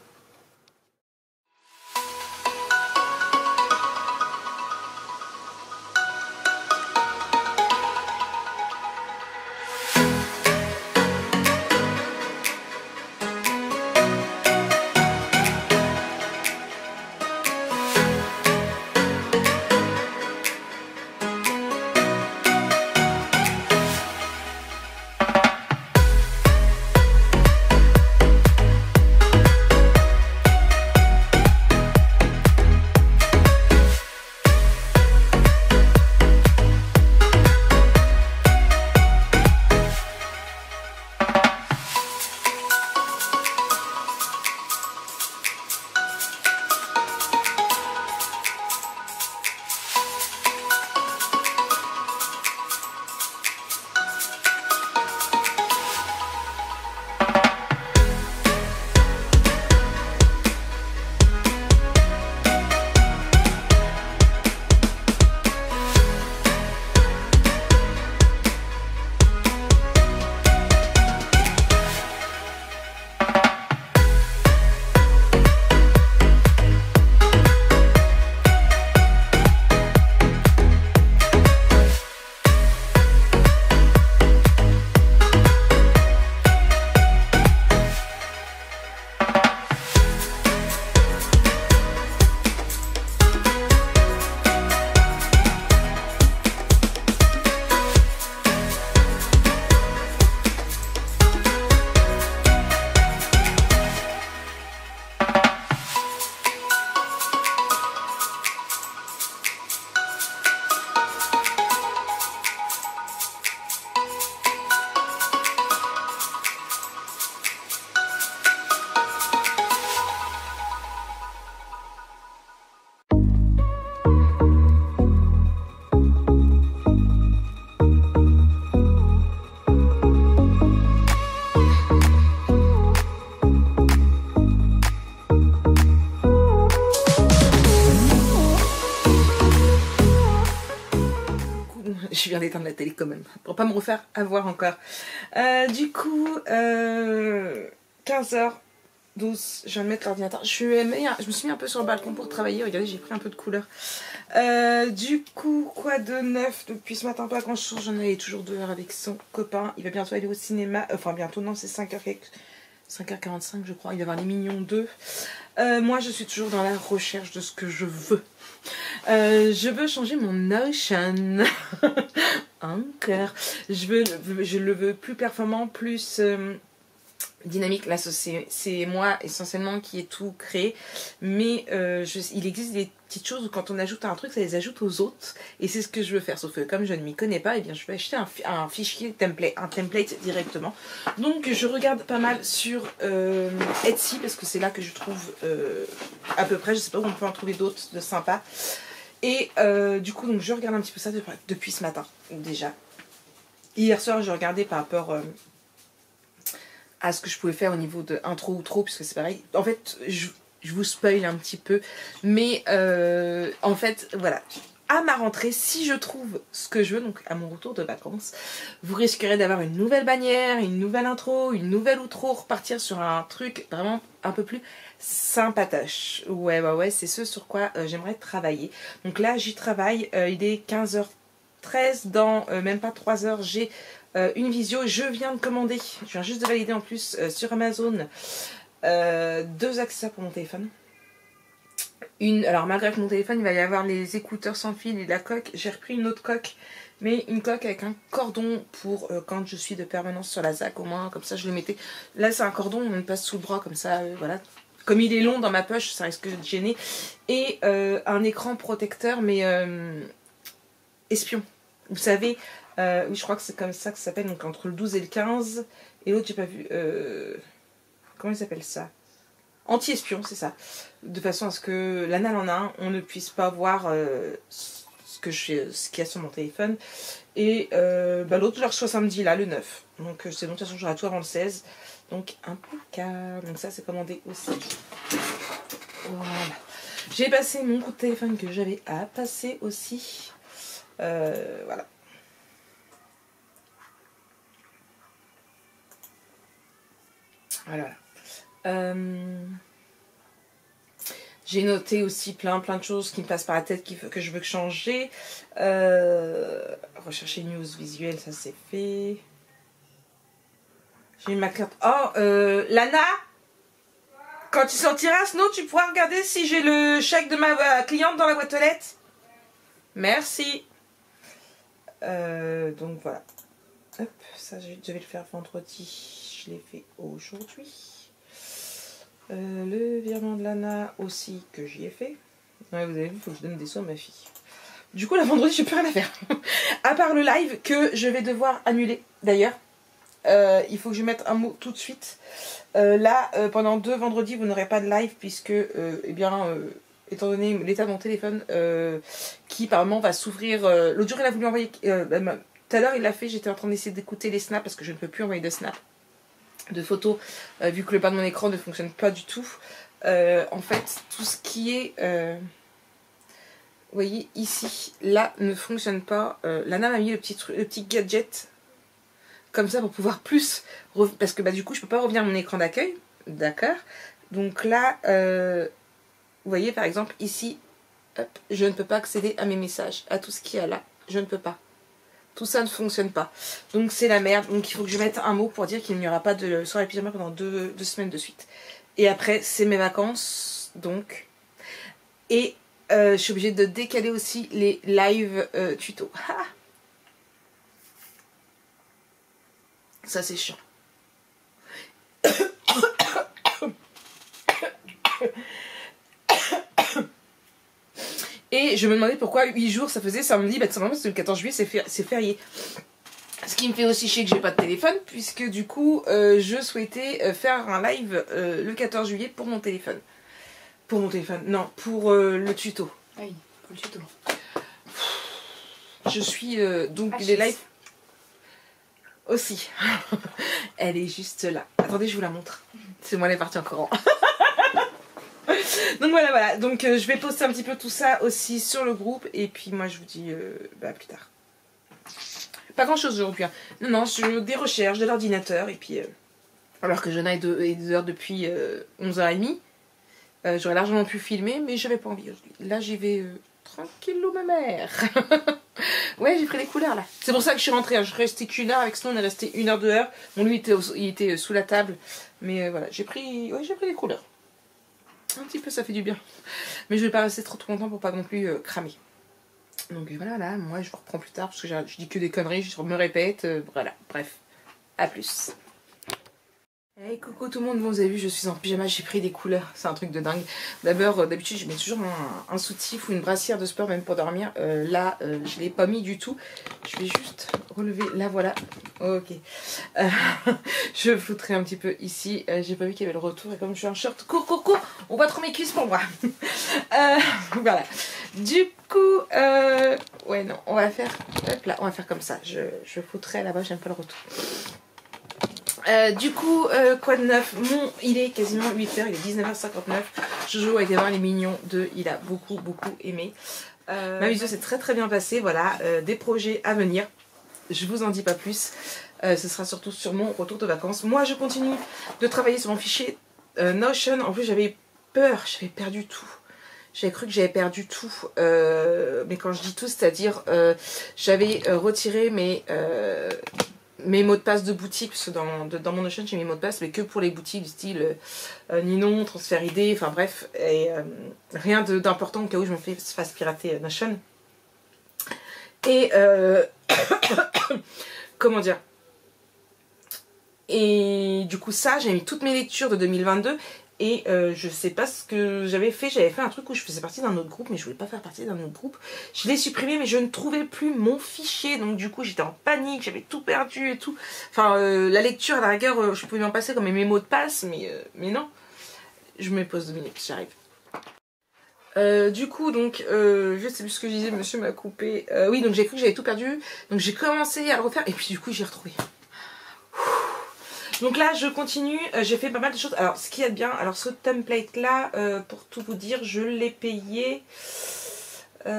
Je viens d'éteindre la télé quand même, pour pas me refaire avoir encore. Du coup, 15h, 12. Je viens de mettre l'ordinateur. Je me suis mis un peu sur le balcon pour travailler. Regardez, j'ai pris un peu de couleur. Du coup, quoi de neuf depuis ce matin? Pas grand chose. J'en avais toujours dehors avec son copain. Il va bientôt aller au cinéma. Enfin, bientôt, non, c'est 5h45, je crois. Il va voir Les Mignons 2. Moi, je suis toujours dans la recherche de ce que je veux. Je veux changer mon Notion. Encore. Je le veux plus performant, plus dynamique. Là, c'est moi essentiellement qui ai tout créé. Mais il existe des petites choses où quand on ajoute un truc, ça les ajoute aux autres. Et c'est ce que je veux faire. Sauf que comme je ne m'y connais pas, eh bien, je vais acheter un fichier template, un template directement. Donc, je regarde pas mal sur Etsy parce que c'est là que je trouve à peu près. Je sais pas où on peut en trouver d'autres de sympas. Et du coup, donc, je regarde un petit peu ça depuis ce matin, déjà. Hier soir, j'ai regardé par rapport à ce que je pouvais faire au niveau de intro ou trop, puisque c'est pareil. En fait, je vous spoil un petit peu. Mais en fait, voilà. À ma rentrée, si je trouve ce que je veux, donc à mon retour de vacances, vous risquerez d'avoir une nouvelle bannière, une nouvelle intro, une nouvelle outro, repartir sur un truc vraiment un peu plus sympatoche. Ouais, c'est ce sur quoi j'aimerais travailler. Donc là, j'y travaille, il est 15h13, dans même pas 3 heures, j'ai une visio. Je viens de commander, je viens juste de valider en plus sur Amazon 2 accessoires pour mon téléphone. Alors malgré que mon téléphone il va y avoir les écouteurs sans fil et la coque, j'ai repris une autre coque, mais une coque avec un cordon pour quand je suis de permanence sur la ZAC, au moins comme ça je le mettais. Là c'est un cordon, on me passe sous le bras comme ça, voilà. Comme il est long dans ma poche, ça risque de gêner. Et un écran protecteur, mais espion. Vous savez, oui je crois que c'est comme ça que ça s'appelle, donc entre le 12 et le 15. Et l'autre j'ai pas vu, comment il s'appelle ça? Anti-espion, c'est ça. De façon à ce que l'anal en a un, on ne puisse pas voir ce qu'il y a sur mon téléphone. Et l'autre, je le reçois samedi, là, le 9. Donc c'est bon, de toute façon, j'aurai tout avant le 16. Donc impeccable. Donc ça, c'est commandé aussi. Voilà. J'ai passé mon coup de téléphone que j'avais à passer aussi. Voilà. Voilà. J'ai noté aussi plein de choses qui me passent par la tête que je veux changer. Rechercher news visuelle, ça c'est fait. J'ai ma carte. Oh, Lana, quand tu sortiras, sinon tu pourras regarder si j'ai le chèque de ma cliente dans la boîte aux lettres. Merci. Donc voilà. Hop, ça je devais le faire vendredi. Je l'ai fait aujourd'hui. Le virement de Lana aussi que j'y ai fait. Ouais, vous avez vu, il faut que je donne des sous à ma fille. Du coup, la vendredi, j'ai plus rien à faire. À part le live que je vais devoir annuler. D'ailleurs, il faut que je mette un mot tout de suite. Là, pendant 2 vendredis, vous n'aurez pas de live puisque, eh bien, étant donné l'état de mon téléphone qui, apparemment, va s'ouvrir. L'autre jour, il a voulu envoyer. Tout à l'heure, il l'a fait. J'étais en train d'essayer d'écouter les snaps parce que je ne peux plus envoyer de snaps. De photos, vu que le bas de mon écran ne fonctionne pas du tout. En fait, tout ce qui est, vous voyez ici, là, ne fonctionne pas. Lana m'a mis le petit gadget comme ça pour pouvoir plus, parce que du coup, je peux pas revenir à mon écran d'accueil, d'accord. Donc là, vous voyez par exemple ici, hop, je ne peux pas accéder à mes messages, à tout ce qu'il y a là, je ne peux pas. Tout ça ne fonctionne pas. Donc c'est la merde. Donc il faut que je mette un mot pour dire qu'il n'y aura pas de soirée pyjama pendant 2 semaines de suite. Et après, c'est mes vacances. Donc. Et je suis obligée de décaler aussi les live tutos. Ah, ça c'est chiant. Et je me demandais pourquoi 8 jours ça faisait. Ça me dit, tout simplement parce que le 14 juillet c'est férié. Ce qui me fait aussi chier que j'ai pas de téléphone, puisque du coup je souhaitais faire un live le 14 juillet pour mon téléphone. Pour mon téléphone, non, pour le tuto. Ah oui, pour le tuto. Je suis donc les lives aussi. Elle est juste là. Attendez, je vous la montre. C'est moi, elle est partie en courant. Donc voilà. Donc je vais poster un petit peu tout ça aussi sur le groupe. Et puis moi je vous dis plus tard. Pas grand chose aujourd'hui. Hein. Non, des recherches, de l'ordinateur. Et puis Alors que Jonah est dehors depuis 11h30. J'aurais largement pu filmer, mais j'avais pas envie aujourd'hui. Là, j'y vais tranquillou, ma mère. Ouais, j'ai pris les couleurs là. C'est pour ça que je suis rentrée. Hein. Je restais qu'une heure. Avec Snow, on est resté 1 heure, 2 heures. Bon, lui, il était sous la table. Mais voilà, j'ai pris les couleurs. Un petit peu, ça fait du bien. Mais je vais pas rester trop longtemps pour pas non plus cramer. Donc voilà, là, moi, je vous reprends plus tard parce que je dis que des conneries. Je me répète. Voilà, bref. À plus. Hey coucou tout le monde, bon, vous avez vu je suis en pyjama, j'ai pris des couleurs, c'est un truc de dingue. D'abord, d'habitude je mets toujours un soutif ou une brassière de sport même pour dormir. Là je l'ai pas mis du tout. Je vais juste relever, là voilà, ok. Je foutrai un petit peu ici, j'ai pas vu qu'il y avait le retour et comme je suis en short, cours, on voit trop mes cuisses pour moi. Voilà, du coup, ouais non, on va faire, hop là, on va faire comme ça, je foutrai là-bas, j'aime pas le retour. Du coup, quoi de neuf? Il est quasiment 8h, il est 19h59. Jojo a été voir Les Mignons 2, il a beaucoup aimé. Ma visio s'est très bien passée, voilà, des projets à venir. Je vous en dis pas plus. Ce sera surtout sur mon retour de vacances. Moi, je continue de travailler sur mon fichier Notion. En plus, j'avais peur, j'avais perdu tout. J'avais cru que j'avais perdu tout. Mais quand je dis tout, c'est-à-dire j'avais retiré mes mots de passe de boutique, parce que dans mon Notion j'ai mes mots de passe, mais que pour les boutiques du style Ninon, Transfert ID, enfin bref, et rien d'important au cas où je me fasse pirater Notion. Et comment dire, et du coup ça, j'ai mis toutes mes lectures de 2022. Et je sais pas ce que j'avais fait un truc où je faisais partie d'un autre groupe, mais je voulais pas faire partie d'un autre groupe. Je l'ai supprimé, mais je ne trouvais plus mon fichier, donc du coup j'étais en panique, j'avais tout perdu et tout. Enfin, la lecture à la rigueur, je pouvais m'en passer comme mes mots de passe, mais non. Je me pose 2 minutes, j'arrive. Du coup, donc, je sais plus ce que je disais, monsieur m'a coupé. Oui, donc j'ai cru que j'avais tout perdu, donc j'ai commencé à le refaire, et puis du coup j'ai retrouvé. Donc là je continue, j'ai fait pas mal de choses. Alors ce qu'il y a de bien, alors ce template là, pour tout vous dire, je l'ai payé, c'est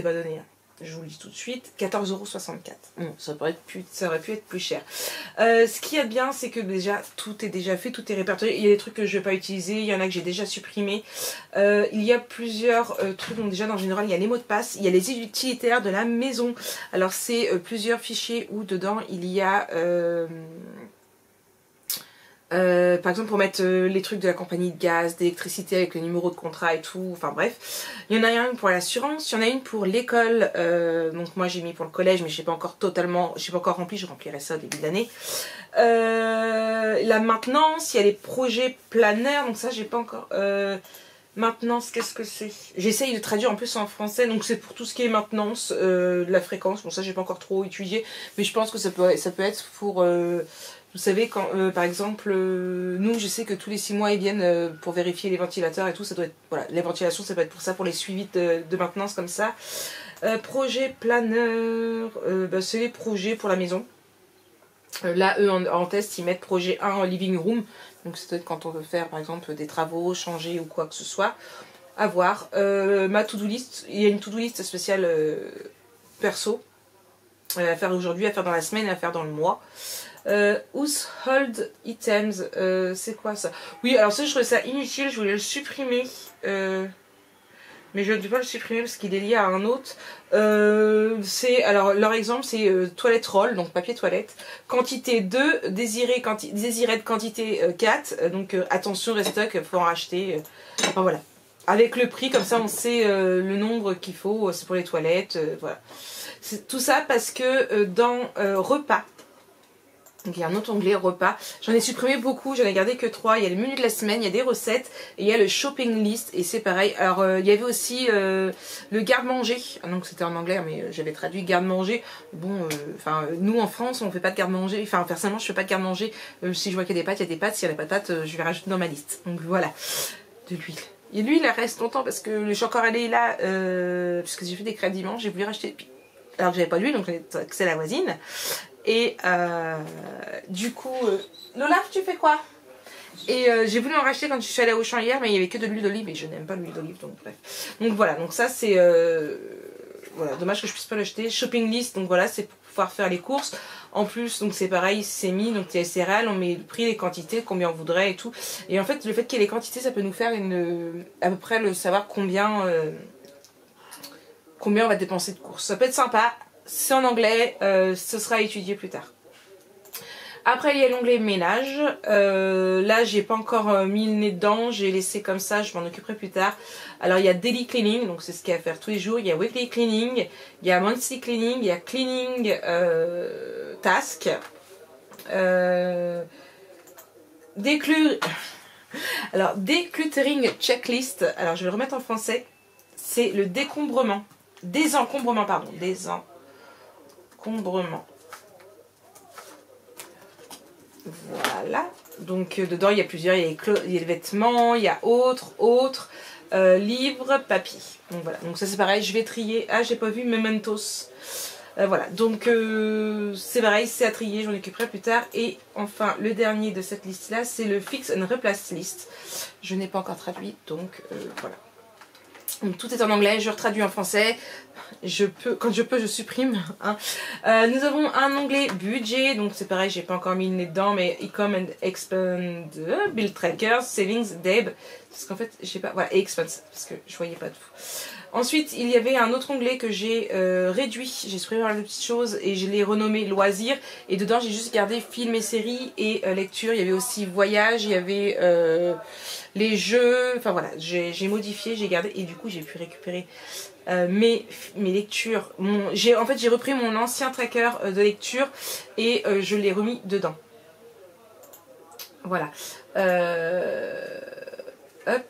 pas donné, hein. Je vous le dis tout de suite, 14,64 €. Bon, ça aurait pu être plus cher. Ce qu'il y a de bien, c'est que déjà, tout est déjà fait, tout est répertorié. Il y a des trucs que je vais pas utiliser, il y en a que j'ai déjà supprimés. Il y a plusieurs trucs, donc déjà, en général, il y a les mots de passe, il y a les utilitaires de la maison. Alors, c'est plusieurs fichiers où dedans, il y a... par exemple pour mettre les trucs de la compagnie de gaz, d'électricité avec le numéro de contrat et tout, enfin bref. Il y en a une pour l'assurance, il y en a une pour l'école, donc moi j'ai mis pour le collège mais je n'ai pas encore rempli, je remplirai ça au début de l'année. La maintenance, il y a les projets planaires, donc ça j'ai pas encore... maintenance, qu'est-ce que c'est? J'essaye de traduire en plus en français, donc c'est pour tout ce qui est maintenance, de la fréquence, bon ça j'ai pas encore trop étudié, mais je pense que ça peut être pour... vous savez, quand par exemple, nous je sais que tous les 6 mois ils viennent pour vérifier les ventilateurs et tout, ça doit être, voilà, les ventilations ça peut être pour ça, pour les suivis de maintenance comme ça. Projet planeur, bah, c'est les projets pour la maison. Là eux en test ils mettent projet 1 en living room, donc c'est peut-être quand on veut faire par exemple des travaux, changer ou quoi que ce soit. À voir. Ma to-do list, il y a une to-do list spéciale perso à faire aujourd'hui, à faire dans la semaine et à faire dans le mois. Household items, c'est quoi ça? Oui, alors ça je trouvais ça inutile, je voulais le supprimer, mais je ne vais pas le supprimer parce qu'il est lié à un autre. Alors leur exemple c'est toilette roll, donc papier toilette, quantité 2, désiré de quantité 4, donc attention restock, faut en racheter, enfin voilà. Avec le prix, comme ça on sait le nombre qu'il faut, c'est pour les toilettes, voilà. Tout ça parce que dans repas, donc il y a un autre onglet repas, j'en ai supprimé beaucoup, j'en ai gardé que 3, il y a le menu de la semaine, il y a des recettes, et il y a le shopping list, et c'est pareil. Alors il y avait aussi le garde-manger, donc c'était en anglais, mais j'avais traduit garde-manger. Bon, enfin nous en France on fait pas de garde-manger, enfin personnellement je fais pas de garde-manger, si je vois qu'il y a des pâtes, il y a des pâtes, s'il n'y a pas de pâtes, je vais rajouter dans ma liste. Donc voilà, de l'huile. Et l'huile elle reste longtemps parce que je suis encore allée là, puisque j'ai fait des crêpes dimanche, j'ai voulu racheter, alors que j'avais pas d'huile, donc c'est la voisine. Et du coup, Lola, tu fais quoi? Et j'ai voulu en racheter quand je suis allée au champ hier, mais il n'y avait que de l'huile d'olive et je n'aime pas l'huile d'olive, donc bref. Donc voilà, donc ça c'est... voilà, dommage que je puisse pas l'acheter. Shopping list, donc voilà, c'est pour pouvoir faire les courses. En plus, donc c'est pareil, c'est mis, donc il y a les céréales, on met le prix, les quantités, combien on voudrait et tout. Et en fait, le fait qu'il y ait les quantités, ça peut nous faire à peu près le savoir combien on va dépenser de courses. Ça peut être sympa, c'est en anglais, ce sera étudié plus tard. Après il y a l'onglet ménage, là j'ai pas encore mis le nez dedans, j'ai laissé comme ça, je m'en occuperai plus tard. Alors il y a daily cleaning, donc c'est ce qu'il y a à faire tous les jours, il y a weekly cleaning, il y a monthly cleaning, il y a cleaning task, alors decluttering checklist, alors je vais le remettre en français, c'est le désencombrement, pardon, désencombrement. Voilà, donc dedans il y a plusieurs, il y a les vêtements, il y a autres, livres, papier. Donc voilà, donc ça c'est pareil, je vais trier. Ah, j'ai pas vu Mementos. Voilà, donc c'est pareil, c'est à trier, j'en occuperai plus tard. Et enfin, le dernier de cette liste là, c'est le Fix and Replace list. Je n'ai pas encore traduit, donc voilà. Donc, tout est en anglais, je retraduis en français. Quand je peux, je supprime. Hein. Nous avons un onglet budget, donc c'est pareil, j'ai pas encore mis le nez dedans, mais Ecom and Expand, Bill Trackers, Savings, Deb, parce qu'en fait, j'ai pas, voilà, et Expense, parce que je voyais pas tout. Ensuite, il y avait un autre onglet que j'ai réduit, j'ai supprimé mal de petites choses et je l'ai renommé loisirs. Et dedans, j'ai juste gardé films et séries et lecture. Il y avait aussi voyage, il y avait les jeux. Enfin voilà, j'ai modifié, j'ai gardé et du coup, j'ai pu récupérer mes lectures. En fait, j'ai repris mon ancien tracker de lecture et je l'ai remis dedans. Voilà. Hop.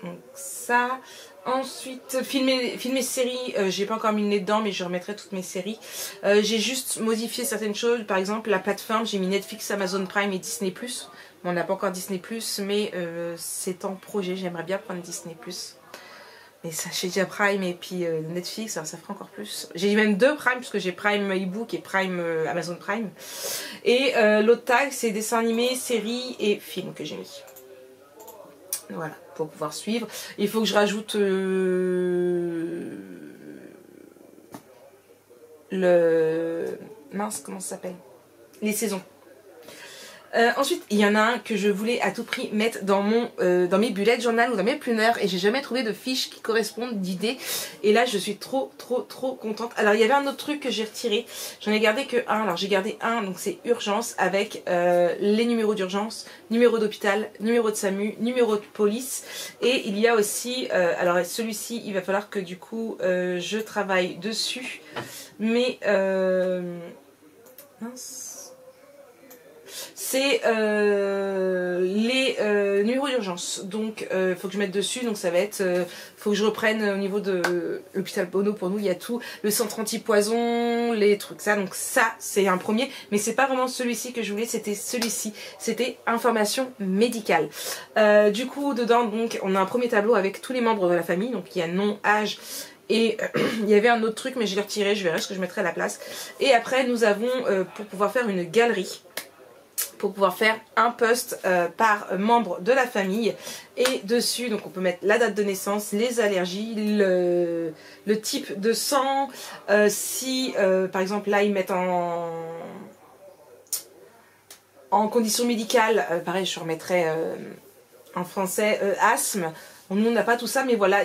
Donc ça. Ensuite, film et séries, j'ai pas encore mis le nez dedans, mais je remettrai toutes mes séries. J'ai juste modifié certaines choses, par exemple la plateforme, j'ai mis Netflix, Amazon Prime et Disney+. Bon, on n'a pas encore Disney+, mais c'est en projet, j'aimerais bien prendre Disney+. Mais ça, j'ai déjà Prime et puis Netflix, alors ça fera encore plus. J'ai même deux Prime, parce que j'ai Prime ebook et Prime Amazon Prime. Et l'autre tag, c'est dessins animés, séries et films que j'ai mis. Voilà, pour pouvoir suivre. Il faut que je rajoute mince, comment ça s'appelle? Les saisons. Ensuite, il y en a un que je voulais à tout prix mettre dans mes bullet journal ou dans mes planners et j'ai jamais trouvé de fiches qui correspondent, d'idées. Et là, je suis trop contente. Alors, il y avait un autre truc que j'ai retiré. J'en ai gardé que un. Alors, j'ai gardé un, donc c'est urgence avec les numéros d'urgence, numéro d'hôpital, numéro de SAMU, numéro de police. Et il y a aussi, alors celui-ci, il va falloir que du coup, je travaille dessus. Mais, mince. C'est les numéros d'urgence, donc il faut que je mette dessus, donc ça va être, faut que je reprenne au niveau de l'hôpital Bono, pour nous il y a tout, le centre anti-poison, les trucs ça, donc ça c'est un premier, mais c'est pas vraiment celui-ci que je voulais, c'était celui-ci, c'était information médicale. Du coup dedans donc on a un premier tableau avec tous les membres de la famille, donc il y a nom, âge, et il y avait un autre truc mais je l'ai retiré, je verrai ce que je mettrai à la place. Et après nous avons, pour pouvoir faire une galerie, pour pouvoir faire un post par membre de la famille, et dessus donc on peut mettre la date de naissance, les allergies, le type de sang, si par exemple là ils mettent en condition médicale, pareil je remettrai en français asthme. Nous on n'a pas tout ça, mais voilà,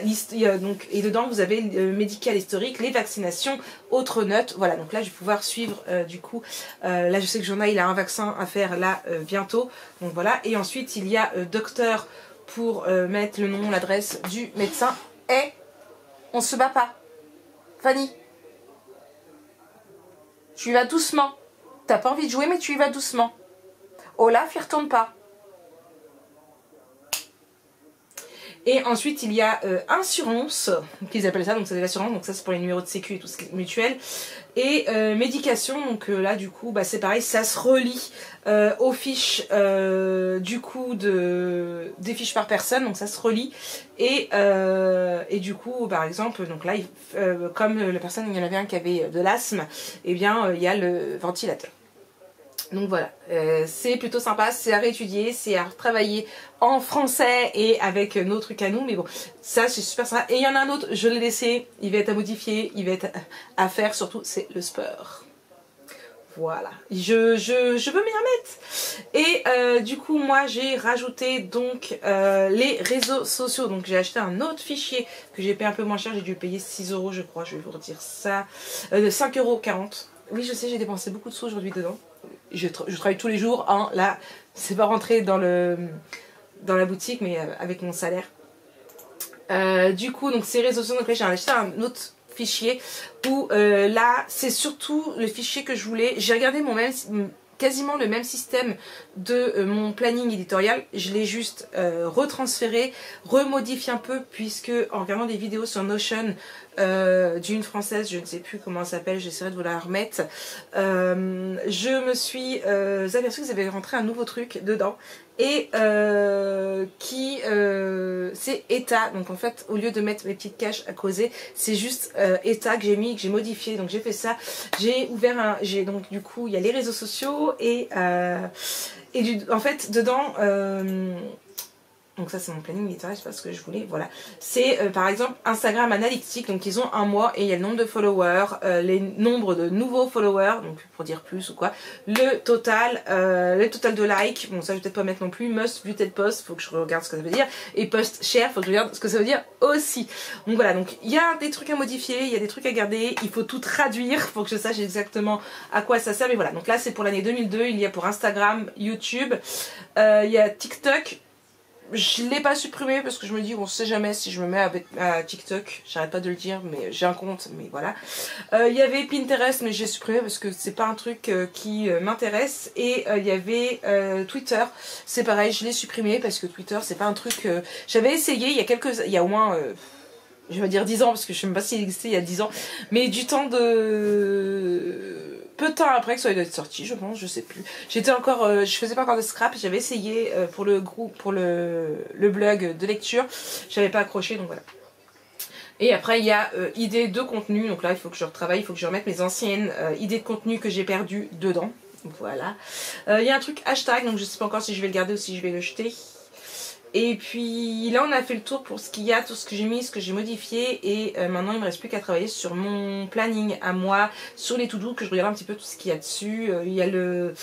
donc, et dedans vous avez le médical historique, les vaccinations, autres notes, voilà, donc là je vais pouvoir suivre du coup, là je sais que j'en ai, il a un vaccin à faire là bientôt, donc voilà, et ensuite il y a docteur pour mettre le nom, l'adresse du médecin, et on se bat pas, Fanny, tu y vas doucement, t'as pas envie de jouer mais tu y vas doucement, Olaf il retourne pas. Et ensuite il y a assurance, qu'ils appellent ça, donc c'est l'assurance, donc ça c'est pour les numéros de sécu et tout ce qui est mutuel. Et médication, donc là du coup bah, c'est pareil, ça se relie aux fiches du coup des fiches par personne, donc ça se relie. Et du coup par exemple, donc là comme la personne, il y en avait un qui avait de l'asthme, et bien il y a le ventilateur. Donc voilà, c'est plutôt sympa, c'est à réétudier, c'est à retravailler en français et avec nos trucs à nous, mais bon, ça c'est super sympa. Et il y en a un autre, je l'ai laissé, il va être à modifier, il va être à faire, surtout c'est le sport. voilà, je veux m'y remettre. Et du coup moi j'ai rajouté donc les réseaux sociaux. Donc j'ai acheté un autre fichier que j'ai payé un peu moins cher, j'ai dû payer 6 euros je crois, je vais vous redire ça, 5,40 €. Oui je sais, j'ai dépensé beaucoup de sous aujourd'hui dedans. Je travaille tous les jours, hein, là c'est pas rentré dans la boutique mais avec mon salaire. Du coup donc ces réseaux sociaux, donc là j'ai acheté un autre fichier où là c'est surtout le fichier que je voulais. J'ai regardé quasiment le même système de mon planning éditorial, je l'ai juste retransféré, remodifié un peu, puisque en regardant des vidéos sur Notion d'une française, je ne sais plus comment elle s'appelle, j'essaierai de vous la remettre, je me suis aperçue qu'ils avaient rentré un nouveau truc dedans et c'est état. Donc en fait au lieu de mettre mes petites caches à causer, c'est juste état que j'ai modifié. Donc j'ai fait ça, j'ai ouvert donc du coup il y a les réseaux sociaux et en fait dedans donc ça c'est mon planning littéraire, c'est pas ce que je voulais, voilà. C'est par exemple Instagram Analytics, donc ils ont un mois et il y a le nombre de followers, les nombres de nouveaux followers, donc pour dire plus ou quoi, le total de likes, bon ça je vais peut-être pas mettre non plus, must view tel post, faut que je regarde ce que ça veut dire, et post share, faut que je regarde ce que ça veut dire aussi. Donc voilà, donc il y a des trucs à modifier, il y a des trucs à garder, il faut tout traduire pour que je sache exactement à quoi ça sert, mais voilà. Donc là c'est pour l'année 2002, il y a pour Instagram, YouTube, il y a TikTok. Je l'ai pas supprimé parce que je me dis on sait jamais si je me mets à TikTok, j'arrête pas de le dire mais j'ai un compte, mais voilà. Il y avait Pinterest mais j'ai supprimé parce que c'est pas un truc qui m'intéresse, et il y avait Twitter, c'est pareil, je l'ai supprimé parce que Twitter c'est pas un truc j'avais essayé il y a au moins je vais dire 10 ans parce que je sais même pas s'il existait il y a 10 ans, mais du temps de peu de temps après que ça doit être sorti, je pense, je sais plus. J'étais encore, je faisais pas encore de scrap, j'avais essayé pour le groupe, pour le blog de lecture, j'avais pas accroché, donc voilà. Et après il y a idées de contenu, donc là il faut que je retravaille, il faut que je remette mes anciennes idées de contenu que j'ai perdues dedans, voilà. Il y a un truc hashtag, donc je sais pas encore si je vais le garder ou si je vais le jeter. Et puis là on a fait le tour pour ce qu'il y a, tout ce que j'ai mis, ce que j'ai modifié, et maintenant il me reste plus qu'à travailler sur mon planning à moi, sur les to-do, que je regarde un petit peu tout ce qu'il y a dessus. Il y a le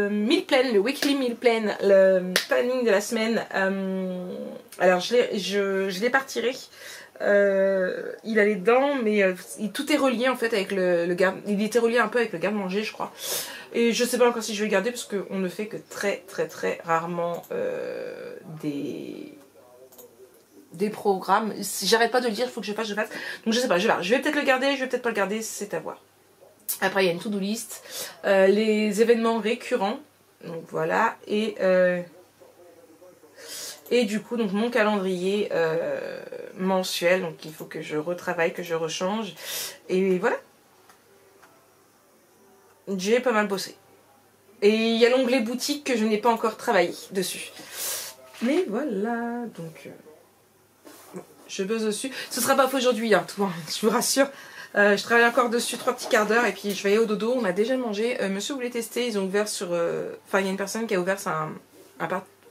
meal plan, le weekly meal plan, le planning de la semaine. Alors je l'ai pas retiré. Il a les dents mais tout est relié en fait avec le garde, il était relié un peu avec le garde-manger je crois, et je sais pas encore si je vais le garder parce qu'on ne fait que très rarement des programmes. Si j'arrête pas de le dire, il faut que je fasse, donc je sais pas, je vais peut-être le garder, je vais peut-être pas le garder, c'est à voir. Après il y a une to-do list, les événements récurrents, donc voilà, et du coup donc mon calendrier mensuel, donc il faut que je retravaille, que je rechange, et voilà. J'ai pas mal bossé. Et il y a l'onglet boutique que je n'ai pas encore travaillé dessus. Mais voilà, donc je bosse dessus. Ce sera pas fait aujourd'hui, hein, tout, je vous rassure. Je travaille encore dessus 3 petits quarts d'heure et puis je vais aller au dodo. On a déjà mangé. Monsieur voulait tester, ils ont ouvert sur... Enfin, il y a une personne qui a ouvert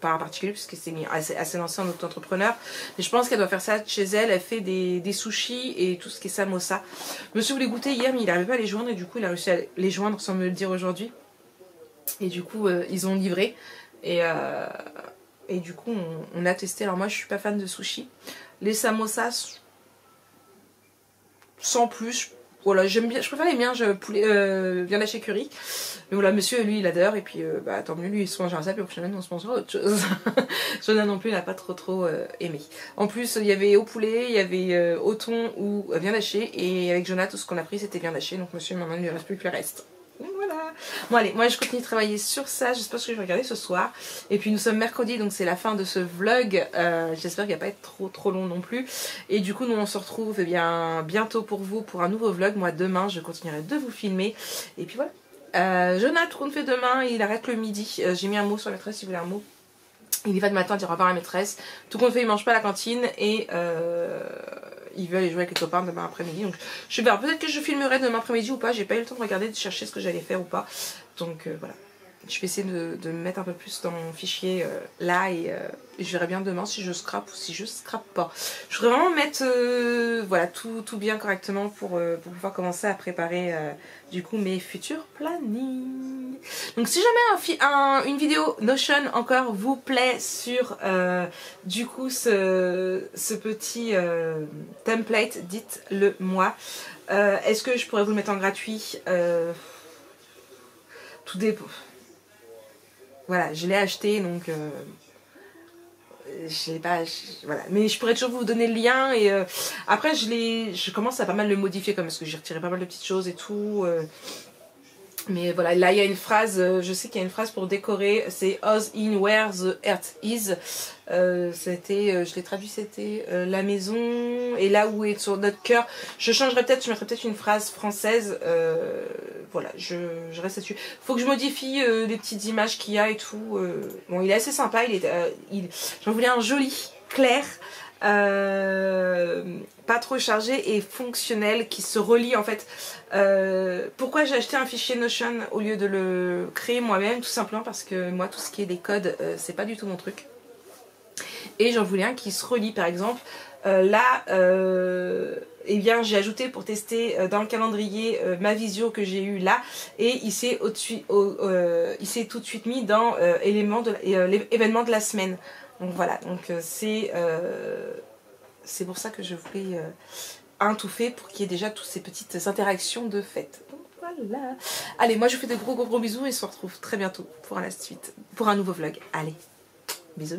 pas un particulier puisque c'est assez lancé en auto-entrepreneur, mais je pense qu'elle doit faire ça chez elle. Elle fait des sushis et tout ce qui est samosa. Monsieur voulait goûter hier mais il n'arrivait pas à les joindre, et du coup il a réussi à les joindre sans me le dire aujourd'hui, et du coup ils ont livré, et du coup on a testé. Alors moi je suis pas fan de sushi, les samosas sans plus. Voilà, j'aime bien, je préfère les miens, viande hachée curry. Mais voilà, monsieur, lui, il adore. Et puis, tant mieux, lui, il se mange un ça. Puis, prochainement, on se mange autre chose. Jonah non plus, il n'a pas trop aimé. En plus, il y avait au poulet, il y avait au thon ou viande hachée. Et avec Jonah, tout ce qu'on a pris, c'était viande hachée. Donc, monsieur, maintenant, il ne lui reste plus que le reste. Donc, voilà. Bon, allez, moi, je continue de travailler sur ça. J'espère que je vais regarder ce soir. Et puis, nous sommes mercredi, donc c'est la fin de ce vlog. J'espère qu'il ne va pas être trop long non plus. Et du coup, nous, on se retrouve bientôt pour vous pour un nouveau vlog. Moi, demain, je continuerai de vous filmer. Et puis, voilà. Jonah, tout compte fait demain, il arrête le midi. J'ai mis un mot sur la maîtresse si vous voulez un mot. Il y va de matin dire au revoir à la maîtresse. Tout compte fait, il mange pas à la cantine et il veut aller jouer avec les copains demain après-midi. Donc je vais voir, peut-être que je filmerai demain après-midi ou pas. J'ai pas eu le temps de regarder, de chercher ce que j'allais faire ou pas. Donc voilà. je vais essayer de me mettre un peu plus dans mon fichier là et je verrai bien demain si je scrape ou si je scrape pas. Je voudrais vraiment mettre voilà, tout bien correctement pour pouvoir commencer à préparer du coup mes futurs plannings. Donc si jamais une vidéo Notion encore vous plaît sur du coup ce petit template, dites-le moi. Est-ce que je pourrais vous le mettre en gratuit? Tout dépend. Voilà, je l'ai acheté donc je sais pas, voilà. Mais je pourrais toujours vous donner le lien et après je commence à pas mal le modifier comme parce que j'ai retiré pas mal de petites choses et tout. Mais voilà, là il y a une phrase, je sais qu'il y a une phrase pour décorer, c'est Oz in where the earth is. C'était, je l'ai traduit, c'était la maison et là où est sur notre cœur. Je changerai peut-être, je mettrai peut-être une phrase française. Voilà, je reste là-dessus. Faut que je modifie les petites images qu'il y a et tout. Bon, il est assez sympa, j'en voulais un joli, clair. Pas trop chargé et fonctionnel qui se relie en fait. Pourquoi j'ai acheté un fichier Notion au lieu de le créer moi-même? Tout simplement parce que moi tout ce qui est des codes c'est pas du tout mon truc et j'en voulais un qui se relie. Par exemple là eh bien j'ai ajouté pour tester dans le calendrier ma visio que j'ai eu là et il s'est tout de suite mis dans événement de la semaine. Donc voilà, donc c'est pour ça que je voulais un tout fait pour qu'il y ait déjà toutes ces petites interactions de fête. Donc voilà. Allez, moi je vous fais de gros bisous et on se retrouve très bientôt pour la suite, pour un nouveau vlog. Allez, bisous.